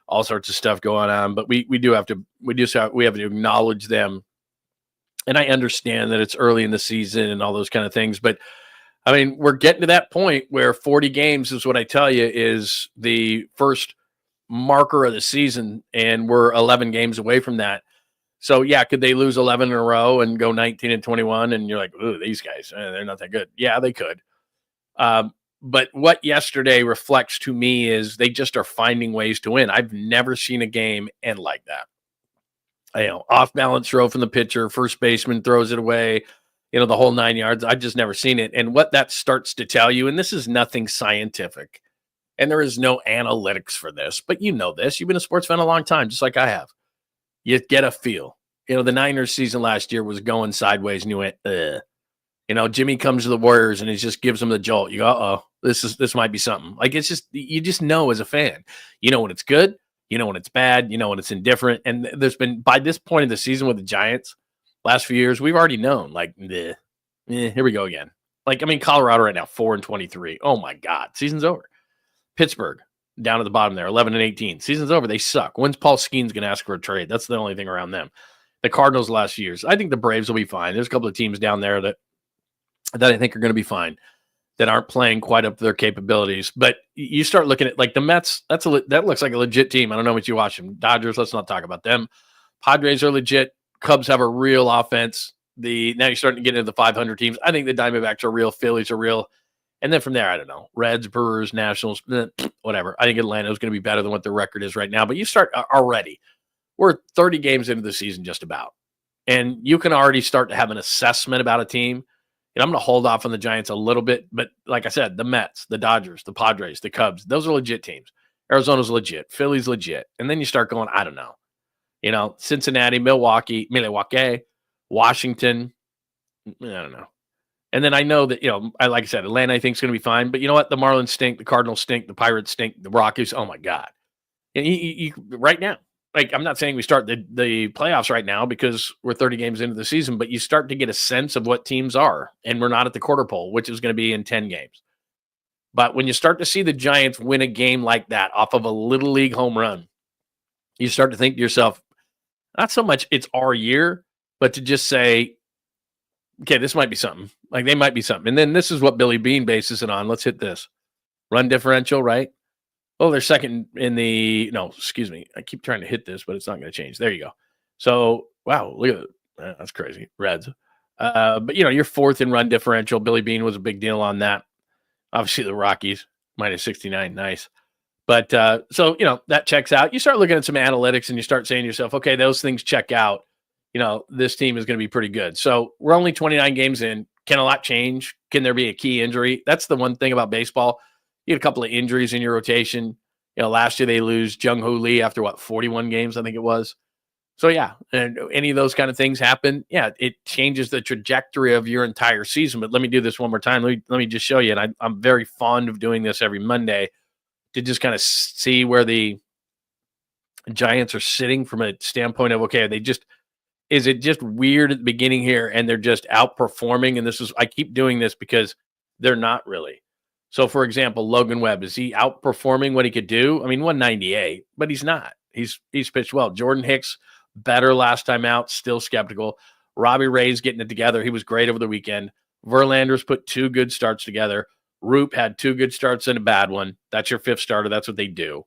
all sorts of stuff going on, but we have to acknowledge them. And I understand that it's early in the season and all those kind of things, but I mean, we're getting to that point where 40 games is what I tell you is the first marker of the season, and we're 11 games away from that. So, yeah, could they lose 11 in a row and go 19-21? And you're like, ooh, these guys, they're not that good. Yeah, they could. But what yesterday reflects to me is they just are finding ways to win. I've never seen a game end like that. Off-balance throw from the pitcher, first baseman throws it away. The whole 9 yards. I've just never seen it. And what that starts to tell you, and this is nothing scientific, and there is no analytics for this, but you know this. You've been a sports fan a long time, just like I have. You get a feel. The Niners season last year was going sideways, and you went, ugh. Jimmy comes to the Warriors, and he just gives them the jolt. You go, uh-oh, this might be something. Like, it's just, you just know as a fan. You know when it's good. You know when it's bad. You know when it's indifferent. And there's been, by this point of the season with the Giants, last few years, we've already known, like, here we go again. Like, I mean, Colorado right now, 4-23. Oh, my God. Season's over. Pittsburgh, down at the bottom there, 11-18. Season's over. They suck. When's Paul Skeens going to ask for a trade? That's the only thing around them. The Cardinals last few years. I think the Braves will be fine. There's a couple of teams down there that I think are going to be fine that aren't playing quite up to their capabilities. But you start looking at, like, the Mets, that looks like a legit team. I don't know what you watch them. Dodgers, let's not talk about them. Padres are legit. Cubs have a real offense. Now you're starting to get into the 500 teams. I think the Diamondbacks are real. Phillies are real. And then from there, I don't know. Reds, Brewers, Nationals, whatever. I think Atlanta is going to be better than what their record is right now. But you start already. We're 30 games into the season just about. And you can already start to have an assessment about a team. I'm going to hold off on the Giants a little bit. But like I said, the Mets, the Dodgers, the Padres, the Cubs, those are legit teams. Arizona's legit. Philly's legit. And then you start going, I don't know. Cincinnati, Milwaukee, Washington, I don't know. And then I know that, like I said, Atlanta I think is going to be fine. But you know what? The Marlins stink. The Cardinals stink. The Pirates stink. The Rockies, oh, my God. And you right now, like, I'm not saying we start the playoffs right now because we're 30 games into the season, but you start to get a sense of what teams are. And we're not at the quarter pole, which is going to be in 10 games. But when you start to see the Giants win a game like that off of a little league home run, you start to think to yourself, not so much it's our year, but to just say, okay, this might be something. Like, they might be something. And then this is what Billy Bean bases it on. Let's hit this. Run differential, right? Oh, they're second in the – no, excuse me. I keep trying to hit this, but it's not going to change. There you go. So, wow, look at that. That's crazy. Reds. But, you're fourth in run differential. Billy Bean was a big deal on that. Obviously, the Rockies, minus 69. Nice. But so, that checks out. You start looking at some analytics and you start saying to yourself, okay, those things check out. This team is going to be pretty good. So we're only 29 games in. Can a lot change? Can there be a key injury? That's the one thing about baseball. You get a couple of injuries in your rotation. Last year they lose 𝐿-j Lee after 41 games, I think it was. So yeah, and any of those kind of things happen. Yeah, it changes the trajectory of your entire season. But let me do this one more time. Let me just show you. And I'm very fond of doing this every Monday, to just kind of see where the Giants are sitting from a standpoint of, okay, is it just weird at the beginning here and they're just outperforming? And I keep doing this because they're not really. So for example, Logan Webb, is he outperforming what he could do? I mean, 198, but he's not. He's pitched well. Jordan Hicks, better last time out, still skeptical. Robbie Ray's getting it together. He was great over the weekend. Verlander's put 2 good starts together. Roop had 2 good starts and a bad one. That's your 5th starter. That's what they do.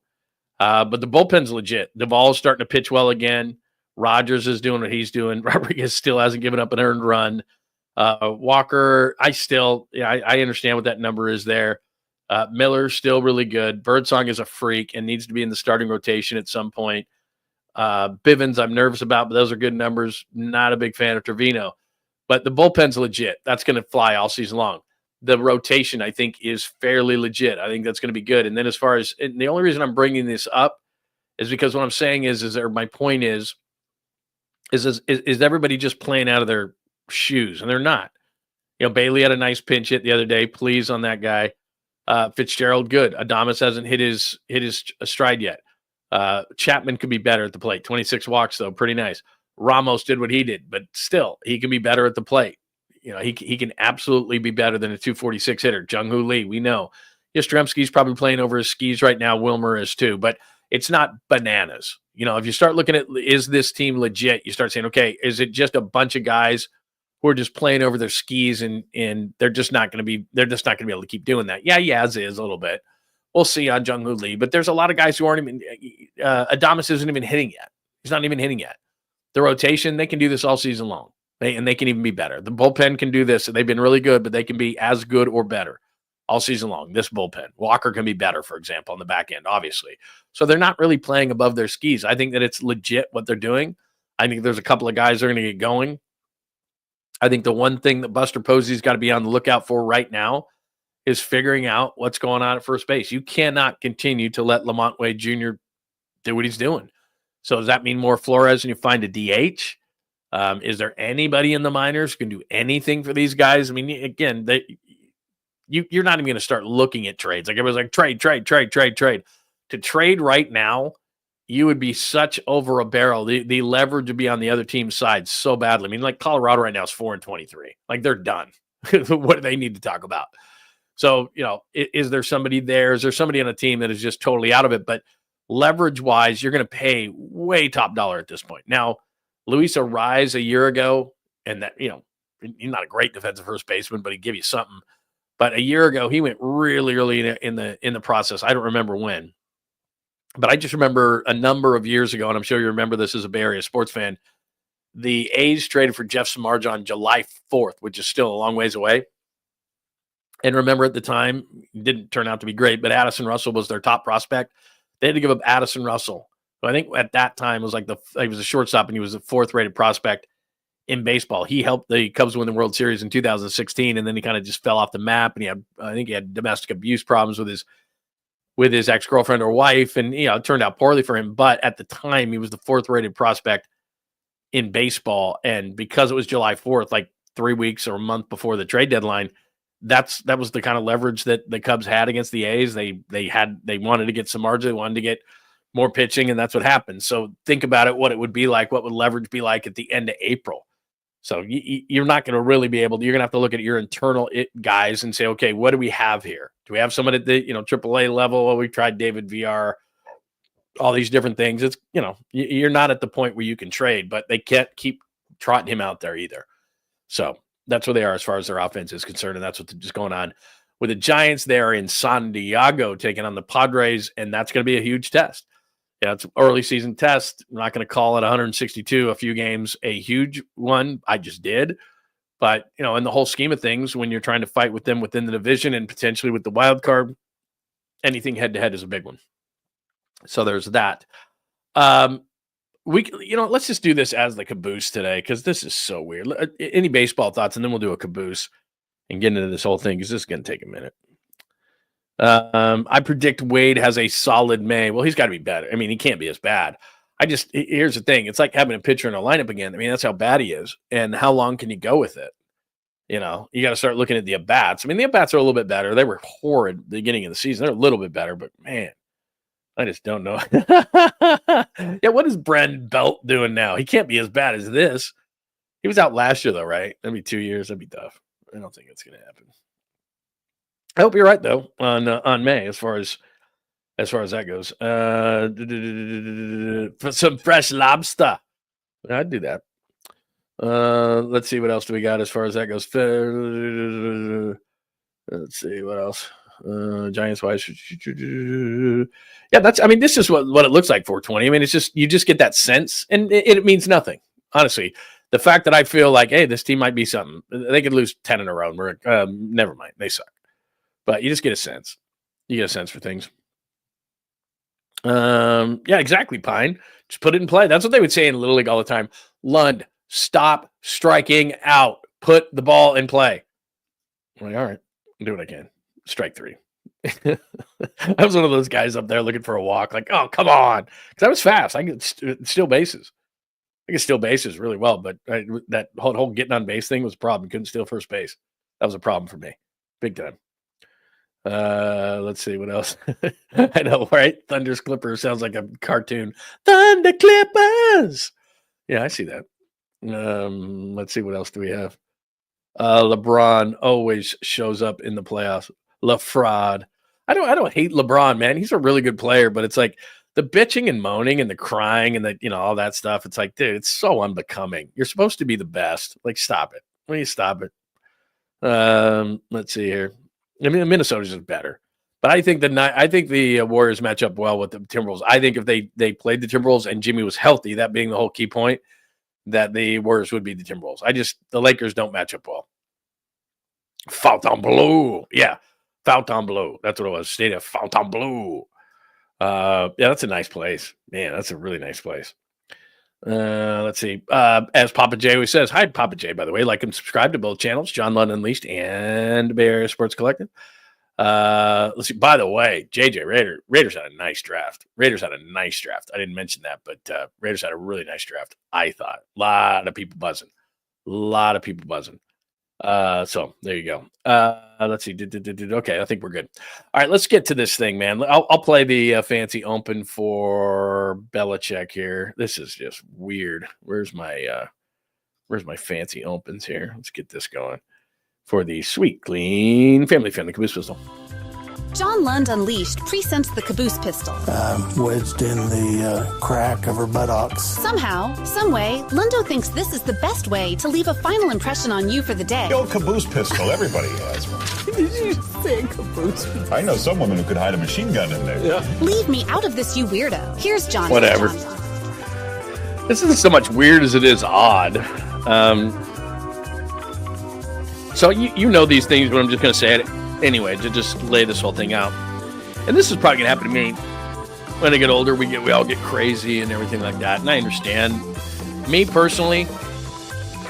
But the bullpen's legit. Duvall's starting to pitch well again. Rogers is doing what he's doing. Rodriguez still hasn't given up an earned run. Walker, I understand what that number is there. Miller's still really good. Birdsong is a freak and needs to be in the starting rotation at some point. Bivens, I'm nervous about, but those are good numbers. Not a big fan of Trevino. But the bullpen's legit. That's going to fly all season long. The rotation, I think, is fairly legit. I think that's going to be good. And then as far as – the only reason I'm bringing this up is because what I'm saying my point is everybody just playing out of their shoes? And they're not. Bailey had a nice pinch hit the other day. Please on that guy. Fitzgerald, good. Adames hasn't hit his stride yet. Chapman could be better at the plate. 26 walks, though. Pretty nice. Ramos did what he did, but still, he can be better at the plate. He can absolutely be better than a 246 hitter. Jung-Hoo Lee, we know. Yastrzemski's probably playing over his skis right now. Wilmer is too, but it's not bananas. If you start looking at, is this team legit? You start saying, okay, is it just a bunch of guys who are just playing over their skis and they're just not going to be able to keep doing that? Yeah, Yaz is a little bit. We'll see on Jung-Hoo Lee, but there's a lot of guys who aren't even, Adames isn't even hitting yet. He's not even hitting yet. The rotation, they can do this all season long. They can even be better. The bullpen can do this. They've been really good, but they can be as good or better all season long. This bullpen. Walker can be better, for example, on the back end, obviously. So they're not really playing above their skis. I think that it's legit what they're doing. I think there's a couple of guys that are going to get going. I think the one thing that Buster Posey's got to be on the lookout for right now is figuring out what's going on at first base. You cannot continue to let Lamont Wade Jr. do what he's doing. So does that mean more Flores and you find a DH? Is there anybody in the minors who can do anything for these guys? I mean, again, you're not even going to start looking at trades. Like everybody's like, trade. To trade right now, you would be such over a barrel. The leverage would be on the other team's side so badly. I mean, like Colorado right now is 4-23. Like they're done. What do they need to talk about? So, is there somebody there? Is there somebody on a team that is just totally out of it? But leverage-wise, you're going to pay way top dollar at this point. Now, Luis Arraez a year ago, and that, he's not a great defensive first baseman, but he'd give you something. But a year ago, he went really early in the process. I don't remember when. But I just remember a number of years ago, and I'm sure you remember this as a Bay Area sports fan, the A's traded for Jeff Samardzija on July 4th, which is still a long ways away. And remember at the time, it didn't turn out to be great, but Addison Russell was their top prospect. They had to give up Addison Russell. So I think at that time it was he was a shortstop and he was the 4th rated prospect in baseball. He helped the Cubs win the World Series in 2016, and then he kind of just fell off the map. And I think he had domestic abuse problems with his ex-girlfriend or wife, and it turned out poorly for him. But at the time, he was the 4th rated prospect in baseball, and because it was July 4th, like 3 weeks or a month before the trade deadline, that was the kind of leverage that the Cubs had against the A's. They wanted to get Samardzija, they wanted to get more pitching, and that's what happened. So think about it, what it would be like, what would leverage be like at the end of April. So you're not going to really be able to, you're going to have to look at your internal guys and say, okay, what do we have here? Do we have someone at the, AAA level? Well, we tried David VR, all these different things. It's, you're not at the point where you can trade, but they can't keep trotting him out there either. So that's where they are as far as their offense is concerned. And that's what's just going on with the Giants. They're in San Diego taking on the Padres, and that's going to be a huge test. It's an early season test. I'm not going to call it 162, a few games, a huge one. I just did. But, in the whole scheme of things, when you're trying to fight with them within the division and potentially with the wild card, anything head-to-head is a big one. So there's that. Let's just do this as the caboose today, because this is so weird. Any baseball thoughts, and then we'll do a caboose and get into this whole thing, because this is going to take a minute. I predict Wade has a solid May. Well, he's got to be better. I mean, he can't be as bad. Here's the thing. It's like having a pitcher in a lineup again. I mean, that's how bad he is. And how long can you go with it? You got to start looking at the at-bats. I mean, the at-bats are a little bit better. They were horrid at the beginning of the season. They're a little bit better, but man, I just don't know. Yeah, what is Brent Belt doing now? He can't be as bad as this. He was out last year, though, right? That'd be 2 years. That'd be tough. I don't think it's going to happen. I hope you're right, though, on May as far as that goes. Some fresh lobster. I'd do that. Let's see what else do we got as far as that goes. Let's see what else. Giants wise. Yeah, this is what it looks like 420. I mean, it's just, you just get that sense, and it means nothing. Honestly, the fact that I feel like, hey, this team might be something. They could lose 10 in a row. Never mind. They suck. But you just get a sense. You get a sense for things. Yeah, exactly, Pine. Just put it in play. That's what they would say in Little League all the time. Lund, stop striking out. Put the ball in play. I'm like, all right, I'll do what I can. Strike 3. I was one of those guys up there looking for a walk. Like, oh, come on. Because I was fast. I could steal bases. I could steal bases really well, but that whole getting on base thing was a problem. Couldn't steal first base. That was a problem for me. Big time. Let's see what else. I know, right? Thunder's Clippers sounds like a cartoon. Thunder Clippers. Yeah, I see that. Let's see what else do we have. LeBron always shows up in the playoffs. LaFraud. I don't hate LeBron, man. He's a really good player, but it's like the bitching and moaning and the crying and the all that stuff. It's like, dude, it's so unbecoming. You're supposed to be the best. Like, stop it. Will you stop it? Let's see here. I mean, Minnesota's just better, but I think the Warriors match up well with the Timberwolves. I think if they played the Timberwolves and Jimmy was healthy, that being the whole key point, that the Warriors would be the Timberwolves. The Lakers don't match up well. Fontainebleau. Yeah. Fontainebleau. That's what it was. State of Fontainebleau. Yeah, that's a nice place. Man, that's a really nice place. Let's see. As Papa J always says, hi, Papa J, by the way. Like and subscribe to both channels, John Lund Unleashed and Bay Area Sports Collective. Let's see. By the way, Raiders had a nice draft. I didn't mention that, but Raiders had a really nice draft, I thought. A lot of people buzzing. So there you go. Let's see. Okay, I think we're good. All right, let's get to this thing, man. I'll play the fancy open for Belichick here. This is just weird. Where's my fancy opens here? Let's get this going for the sweet, clean, family-friendly caboose pistol. John Lund Unleashed presents the caboose pistol. Wedged in the crack of her buttocks. Somehow, someway, Lundo thinks this is the best way to leave a final impression on you for the day. The old caboose pistol, everybody has one. Did you say caboose pistol? I know some woman who could hide a machine gun in there. Yeah. Leave me out of this, you weirdo. Here's John. Whatever. This isn't so much weird as it is odd. So you know these things, but I'm just going to say it anyway to just lay this whole thing out. And this is probably going to happen to me when I get older. We all get crazy and everything like that. And I understand. Me personally,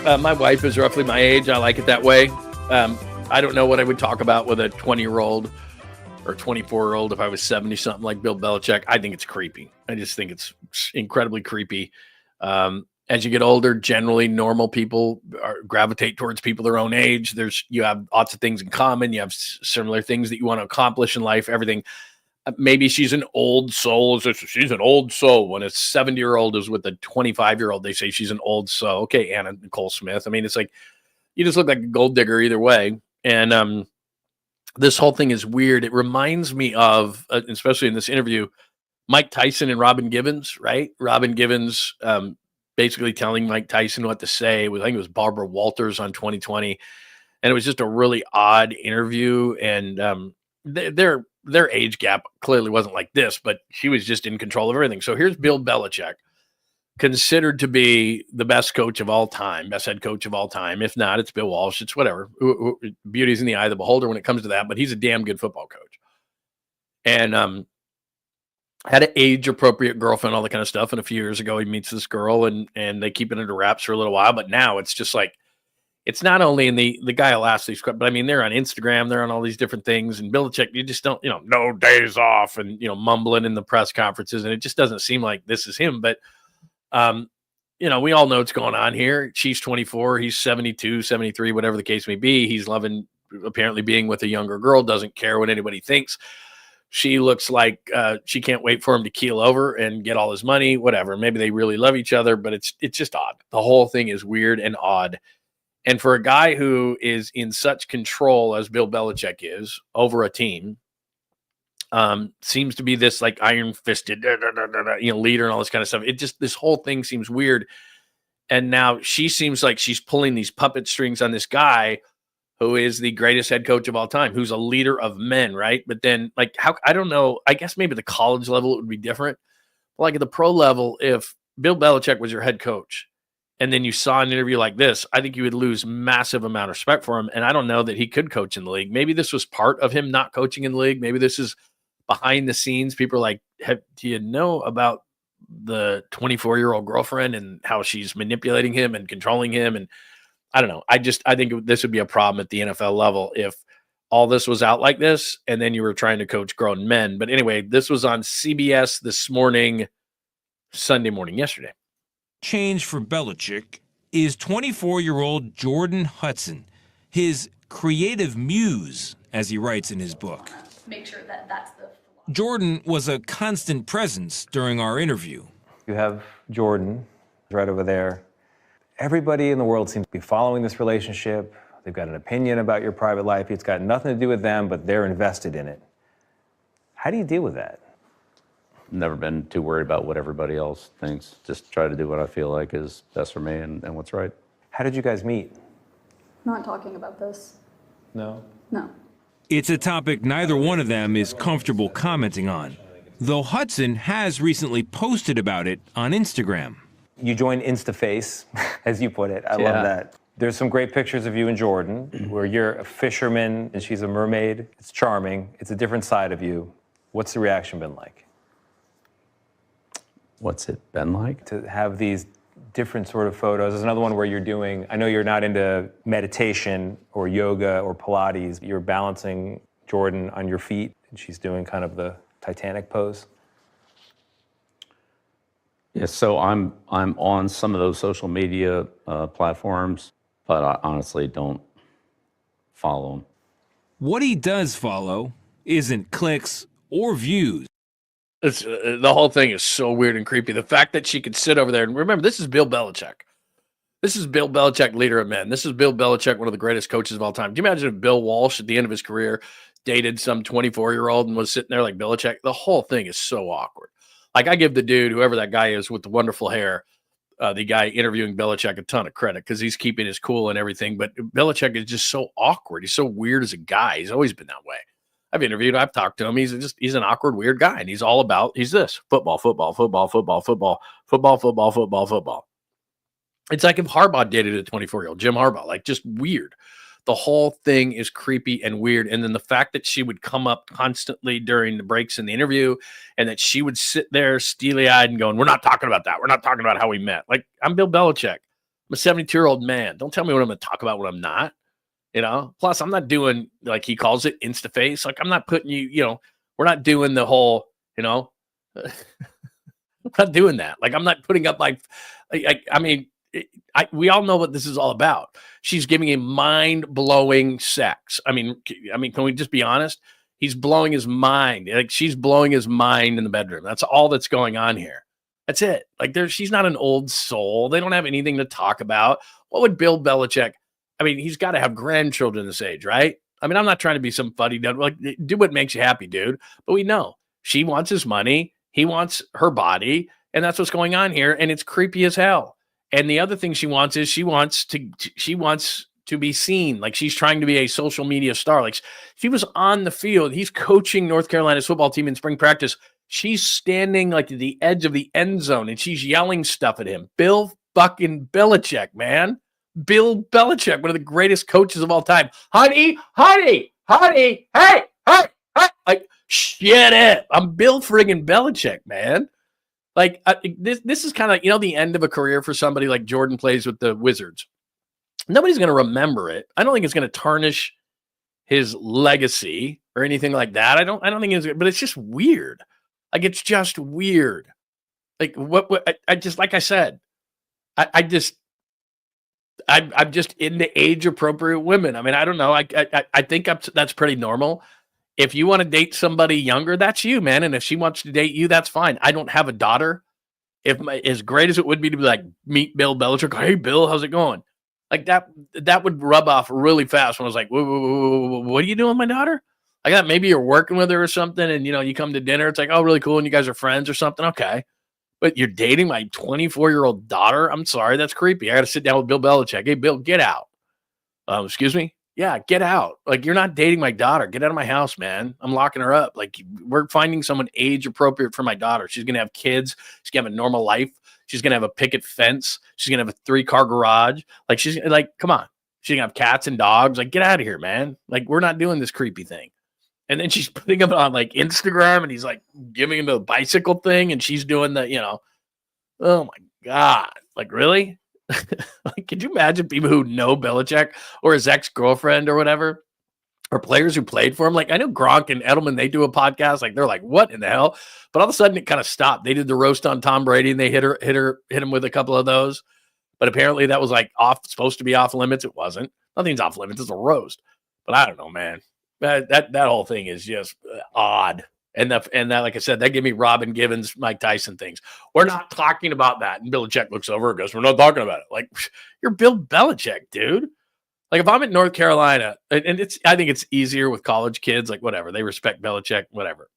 my wife is roughly my age. I like it that way. I don't know what I would talk about with a 20-year-old or 24-year-old if I was 70-something like Bill Belichick. I think it's creepy. I just think it's incredibly creepy. As you get older, generally normal people gravitate towards people their own age. You have lots of things in common. You have similar things that you want to accomplish in life, everything. Maybe she's an old soul. She's an old soul. When a 70-year-old is with a 25-year-old, they say she's an old soul. Okay, Anna Nicole Smith. I mean, it's like you just look like a gold digger either way. And this whole thing is weird. It reminds me of, especially in this interview, Mike Tyson and Robin Givens, right? Robin Givens basically telling Mike Tyson what to say. I think it was Barbara Walters on 2020. And it was just a really odd interview. And their age gap clearly wasn't like this, but she was just in control of everything. So here's Bill Belichick, considered to be the best coach of all time, best head coach of all time. If not, it's Bill Walsh. It's whatever. Beauty's in the eye of the beholder when it comes to that, but he's a damn good football coach. And had an age-appropriate girlfriend, all that kind of stuff. And a few years ago, he meets this girl, and they keep it under wraps for a little while. But now it's just like, it's not only in the guy will ask these questions, but I mean, they're on Instagram, they're on all these different things. And Belichick, you just don't, no days off and, mumbling in the press conferences. And it just doesn't seem like this is him. But, we all know what's going on here. She's 24, he's 72, 73, whatever the case may be. He's loving, apparently, being with a younger girl, doesn't care what anybody thinks. She looks like she can't wait for him to keel over and get all his money, whatever. Maybe they really love each other, but it's just odd. The whole thing is weird and odd. And for a guy who is in such control as Bill Belichick is over a team, seems to be this like iron-fisted, leader and all this kind of stuff. This whole thing seems weird. And now she seems like she's pulling these puppet strings on this guy who is the greatest head coach of all time, who's a leader of men, right? But then, I don't know, I guess maybe the college level it would be different. Like at the pro level, if Bill Belichick was your head coach and then you saw an interview like this, I think you would lose massive amount of respect for him. And I don't know that he could coach in the league. Maybe this was part of him not coaching in the league. Maybe this is behind the scenes. People are like, do you know about the 24-year-old girlfriend and how she's manipulating him and controlling him? And I don't know. I think this would be a problem at the NFL level if all this was out like this and then you were trying to coach grown men. But anyway, this was on CBS this morning, Sunday morning, yesterday. Change for Belichick is 24-year-old Jordan Hudson, his creative muse, as he writes in his book. make sure that that's the philosophy. Jordan was a constant presence during our interview. You have Jordan right over there. Everybody in the world seems to be following this relationship. They've got an opinion about your private life. It's got nothing to do with them, but they're invested in it. How do you deal with that? Never been too worried about what everybody else thinks. Just try to do what I feel like is best for me and what's right. How did you guys meet? Not talking about this. No? No. It's a topic neither one of them is comfortable commenting on, though Hudson has recently posted about it on Instagram. You joined InstaFace, as you put it. I love that. There's some great pictures of you and Jordan, where you're a fisherman and she's a mermaid. It's charming. It's a different side of you. What's the reaction been like? What's it been like? To have these different sort of photos. There's another one where you're doing, I know you're not into meditation or yoga or Pilates. You're balancing Jordan on your feet and she's doing kind of the Titanic pose. Yeah, so I'm on some of those social media platforms, but I honestly don't follow them. What he does follow isn't clicks or views. It's, the whole thing is so weird and creepy. The fact that she could sit over there, and remember, this is Bill Belichick. This is Bill Belichick, leader of men. This is Bill Belichick, one of the greatest coaches of all time. Do you imagine if Bill Walsh, at the end of his career, dated some 24-year-old and was sitting there like Belichick? The whole thing is so awkward. Like, I give the dude, whoever that guy is with the wonderful hair, the guy interviewing Belichick, a ton of credit because he's keeping his cool and everything. But Belichick is just so awkward. He's so weird as a guy. He's always been that way. I've talked to him. He's an awkward, weird guy. And he's this football, football, football, football, football, football, football, football, football. It's like if Harbaugh dated a 24-year-old, Jim Harbaugh, like just weird. The whole thing is creepy and weird. And then the fact that she would come up constantly during the breaks in the interview and that she would sit there steely-eyed and going, we're not talking about that. We're not talking about how we met. Like, I'm Bill Belichick. I'm a 72-year-old man. Don't tell me what I'm going to talk about when I'm not. You know, plus I'm not doing, like he calls it, InstaFace. Like, I'm not putting you, we're not doing the whole, I'm not doing that. Like, I'm not putting up we all know what this is all about. She's giving him mind-blowing sex. I mean, can we just be honest? He's blowing his mind. Like, she's blowing his mind in the bedroom. That's all that's going on here. That's it. Like, she's not an old soul. They don't have anything to talk about. What would Bill Belichick? I mean, he's got to have grandchildren this age, right? I mean, I'm not trying to be some fuddy dud. Like, do what makes you happy, dude. But we know she wants his money. He wants her body. And that's what's going on here. And it's creepy as hell. And the other thing she wants is she wants to be seen. Like, she's trying to be a social media star. Like, she was on the field. He's coaching North Carolina's football team in spring practice. She's standing like at the edge of the end zone and she's yelling stuff at him. Bill fucking Belichick, man. Bill Belichick, one of the greatest coaches of all time. Honey, hey. Like, shut up. I'm Bill friggin' Belichick, man. Like, this is kind of, the end of a career for somebody like Jordan plays with the Wizards. Nobody's going to remember it. I don't think it's going to tarnish his legacy or anything like that. I don't think it's, but it's just weird. Like, it's just weird. Like, I just, like I said, I'm just into age-appropriate women. I mean, I don't know. I think that's pretty normal. If you want to date somebody younger, that's you, man. And if she wants to date you, that's fine. I don't have a daughter. As great as it would be to be like, meet Bill Belichick. Hey, Bill, how's it going? Like, that would rub off really fast when I was like, whoa, what are you doing with my daughter? I got, maybe you're working with her or something, and, you come to dinner. It's like, oh, really cool, and you guys are friends or something. Okay. But you're dating my 24-year-old daughter? I'm sorry, that's creepy. I got to sit down with Bill Belichick. Hey, Bill, get out. Excuse me? Yeah, get out. Like, you're not dating my daughter. Get out of my house, man. I'm locking her up. Like, we're finding someone age appropriate for my daughter. She's going to have kids. She's going to have a normal life. She's going to have a picket fence. She's going to have a 3-car garage. Like, she's like, come on. She's going to have cats and dogs. Like, get out of here, man. Like, we're not doing this creepy thing. And then she's putting him on like Instagram and he's like giving him the bicycle thing and she's doing the, oh my God. Like, really? Like, could you imagine people who know Belichick or his ex-girlfriend or whatever, or players who played for him? Like, I know Gronk and Edelman, they do a podcast. Like, they're like, what in the hell? But all of a sudden it kind of stopped. They did the roast on Tom Brady and they hit him with a couple of those. But apparently that was like supposed to be off limits. It wasn't. Nothing's off limits. It's a roast. But I don't know, man. That whole thing is just odd. And that, like I said, that gave me Robin Givens, Mike Tyson things. We're not talking about that. And Belichick looks over and goes, "We're not talking about it." Like, you're Bill Belichick, dude. Like, if I'm at North Carolina, and I think it's easier with college kids, like, whatever. They respect Belichick, whatever.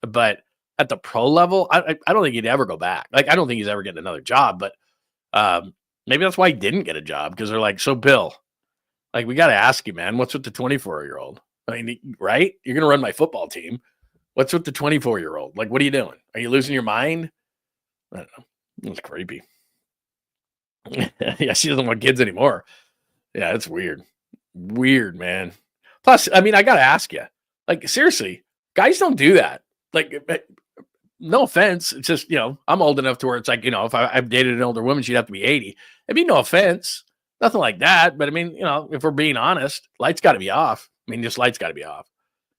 But at the pro level, I don't think he'd ever go back. Like, I don't think he's ever getting another job. But maybe that's why he didn't get a job, because they're like, "So, Bill, like, we got to ask you, man, what's with the 24-year-old? I mean, right? You're going to run my football team. What's with the 24-year-old? Like, what are you doing? Are you losing your mind?" I don't know. It was creepy. Yeah, she doesn't want kids anymore. Yeah, it's weird. Weird, man. Plus, I mean, I got to ask you, like, seriously, guys don't do that. Like, no offense. It's just, I'm old enough to where it's like, if I've dated an older woman, she'd have to be 80. It'd be no offense. Nothing like that. But I mean, if we're being honest, lights got to be off. I mean, just lights got to be off.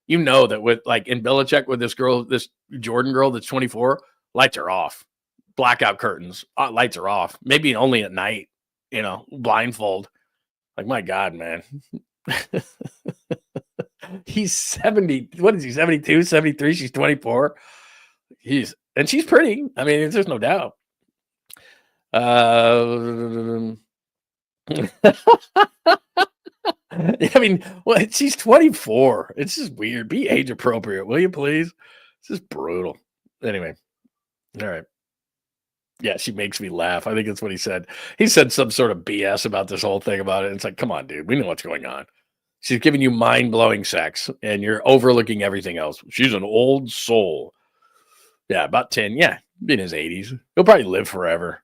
That with, like, in Belichick with this girl, this Jordan girl that's 24, lights are off. Blackout curtains, lights are off. Maybe only at night, blindfold. Like, my God, man. He's 70. What is he, 72, 73? She's 24. And she's pretty. I mean, there's no doubt. I mean, well, she's 24. It's just weird. Be age appropriate, will you please? It's just brutal. Anyway, all right. Yeah, she makes me laugh. I think that's what he said. He said some sort of BS about this whole thing about it. It's like, come on, dude. We know what's going on. She's giving you mind-blowing sex, and you're overlooking everything else. She's an old soul. Yeah, about 10. Yeah, in his 80s. He'll probably live forever.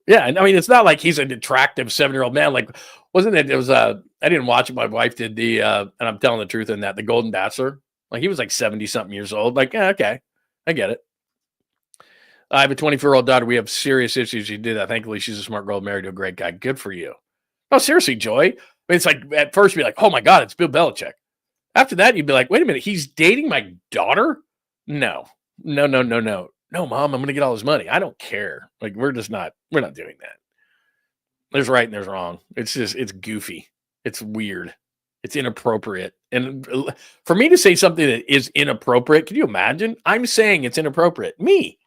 Yeah, and I mean, it's not like he's an attractive 7-year-old man. Like, wasn't it? It was I didn't watch it. My wife did and I'm telling the truth in that, the Golden Bachelor. Like, he was like 70-something years old. Like, yeah, okay, I get it. I have a 24-year-old daughter. We have serious issues. She did that. Thankfully, she's a smart girl, married to a great guy. Good for you. No, seriously, Joy. I mean, it's like, at first, you'd be like, oh my God, it's Bill Belichick. After that, you'd be like, wait a minute, he's dating my daughter? No, Mom, I'm going to get all his money. I don't care. Like, we're not doing that. There's right and there's wrong. It's goofy. It's weird. It's inappropriate. And for me to say something that is inappropriate, can you imagine? I'm saying it's inappropriate. Me.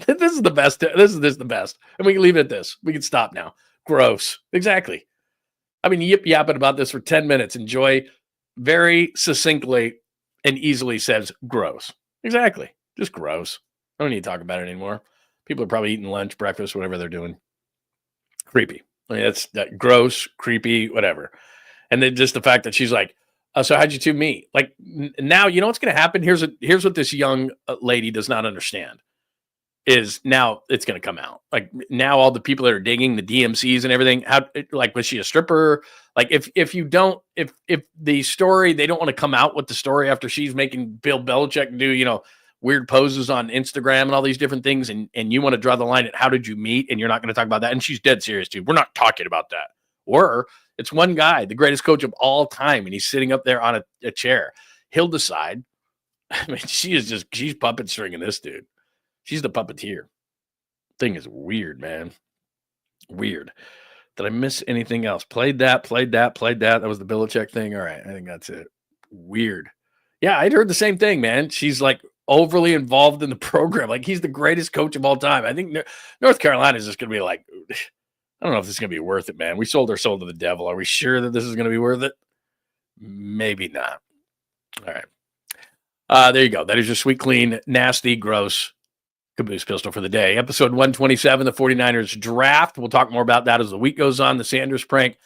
This is the best. This is the best. And we can leave it at this. We can stop now. Gross. Exactly. I mean, yip-yapping about this for 10 minutes. And Joy very succinctly and easily says gross. Exactly. Just gross. I don't need to talk about it anymore. People are probably eating lunch, breakfast, whatever they're doing. Creepy. I mean, that's that gross, creepy, whatever. And then just the fact that she's like, so how'd you two meet? Like, now, you know what's going to happen? Here's what this young lady does not understand is now it's going to come out. Like, now all the people that are digging the DMCs and everything, was she a stripper? Like, if the story, they don't want to come out with the story after she's making Bill Belichick do, weird poses on Instagram and all these different things. And you want to draw the line at how did you meet? And you're not going to talk about that. And she's dead serious, dude. We're not talking about that. Or it's one guy, the greatest coach of all time. And he's sitting up there on a chair. He'll decide. I mean, she's puppet stringing this dude. She's the puppeteer. Thing is weird, man. Weird. Did I miss anything else? Played that. That was the Belichick thing. All right. I think that's it. Weird. Yeah, I'd heard the same thing, man. She's like overly involved in the program. Like, he's the greatest coach of all time. I think North Carolina is just going to be like, I don't know if this is going to be worth it, man. We sold our soul to the devil. Are we sure that this is going to be worth it? Maybe not. All right. There you go. That is your sweet, clean, nasty, gross caboose pistol for the day. Episode 127, the 49ers draft. We'll talk more about that as the week goes on. The Sanders prank.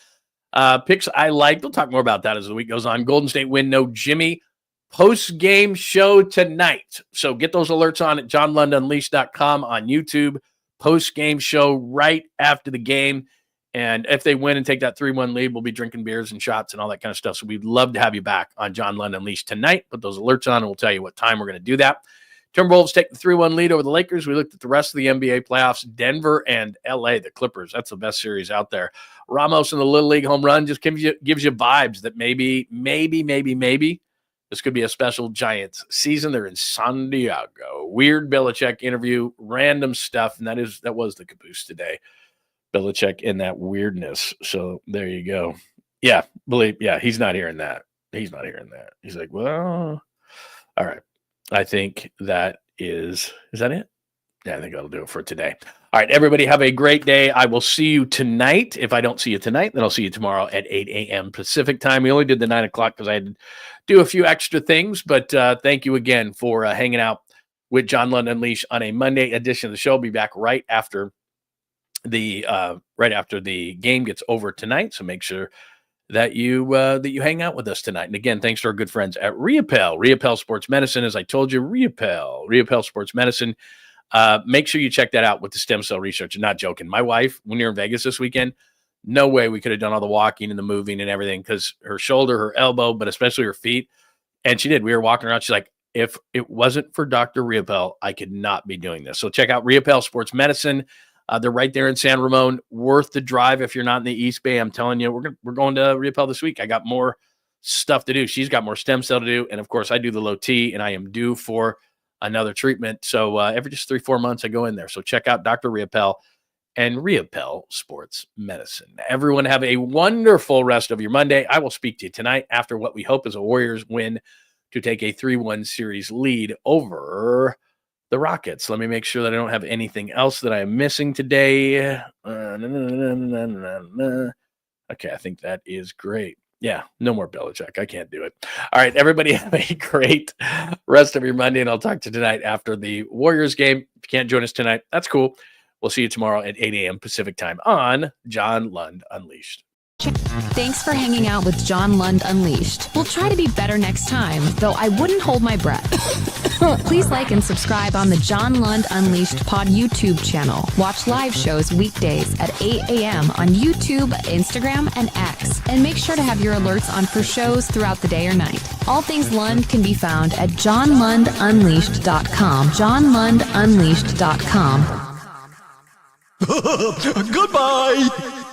Picks I liked. We'll talk more about that as the week goes on. Golden State win, no Jimmy. Post-game show tonight. So get those alerts on at johnlundunleashed.com on YouTube. Post-game show right after the game. And if they win and take that 3-1 lead, we'll be drinking beers and shots and all that kind of stuff. So we'd love to have you back on John Lund Unleashed tonight. Put those alerts on and we'll tell you what time we're going to do that. Timberwolves take the 3-1 lead over the Lakers. We looked at the rest of the NBA playoffs. Denver and LA, the Clippers. That's the best series out there. Ramos in the Little League home run just gives you vibes that maybe this could be a special Giants season. They're in San Diego. Weird Belichick interview, random stuff, and that was the caboose today. Belichick and that weirdness. So there you go. Yeah, he's not hearing that. He's not hearing that. He's like, well, all right. I think that is that it? Yeah, I think that'll do it for today. All right, everybody have a great day. I will see you tonight. If I don't see you tonight, then I'll see you tomorrow at 8 a.m. Pacific time. We only did the 9 o'clock because I had to do a few extra things, but thank you again for hanging out with John Lund Unleashed on a Monday edition of the show. I'll be back right after the game gets over tonight, so make sure that you hang out with us tonight. And again, thanks to our good friends at Riapel Sports Medicine. As I told you, Riapel Sports Medicine. Make sure you check that out with the stem cell research. I'm not joking. My wife, when we were in Vegas this weekend, no way we could have done all the walking and the moving and everything because her shoulder, her elbow, but especially her feet. And she did. We were walking around. She's like, if it wasn't for Dr. Riapel, I could not be doing this. So check out Riapel Sports Medicine. They're right there in San Ramon. Worth the drive if you're not in the East Bay. I'm telling you, we're going to Riapel this week. I got more stuff to do. She's got more stem cell to do. And, of course, I do the low T, and I am due for another treatment. So every just 3-4 months, I go in there. So check out Dr. Riapel and Riapel Sports Medicine. Everyone have a wonderful rest of your Monday. I will speak to you tonight after what we hope is a Warriors win to take a 3-1 series lead over the Rockets. Let me make sure that I don't have anything else that I am missing today. Okay, I think that is great. Yeah, no more Belichick. I can't do it. All right, everybody have a great rest of your Monday, and I'll talk to you tonight after the Warriors game. If you can't join us tonight, that's cool. We'll see you tomorrow at 8 a.m. Pacific time on John Lund Unleashed. Thanks for hanging out with John Lund Unleashed. We'll try to be better next time, though I wouldn't hold my breath. Please like and subscribe on the John Lund Unleashed Pod YouTube channel. Watch live shows weekdays at 8 a.m. on YouTube, Instagram, and X. And make sure to have your alerts on for shows throughout the day or night. All things Lund can be found at johnlundunleashed.com. johnlundunleashed.com. Goodbye!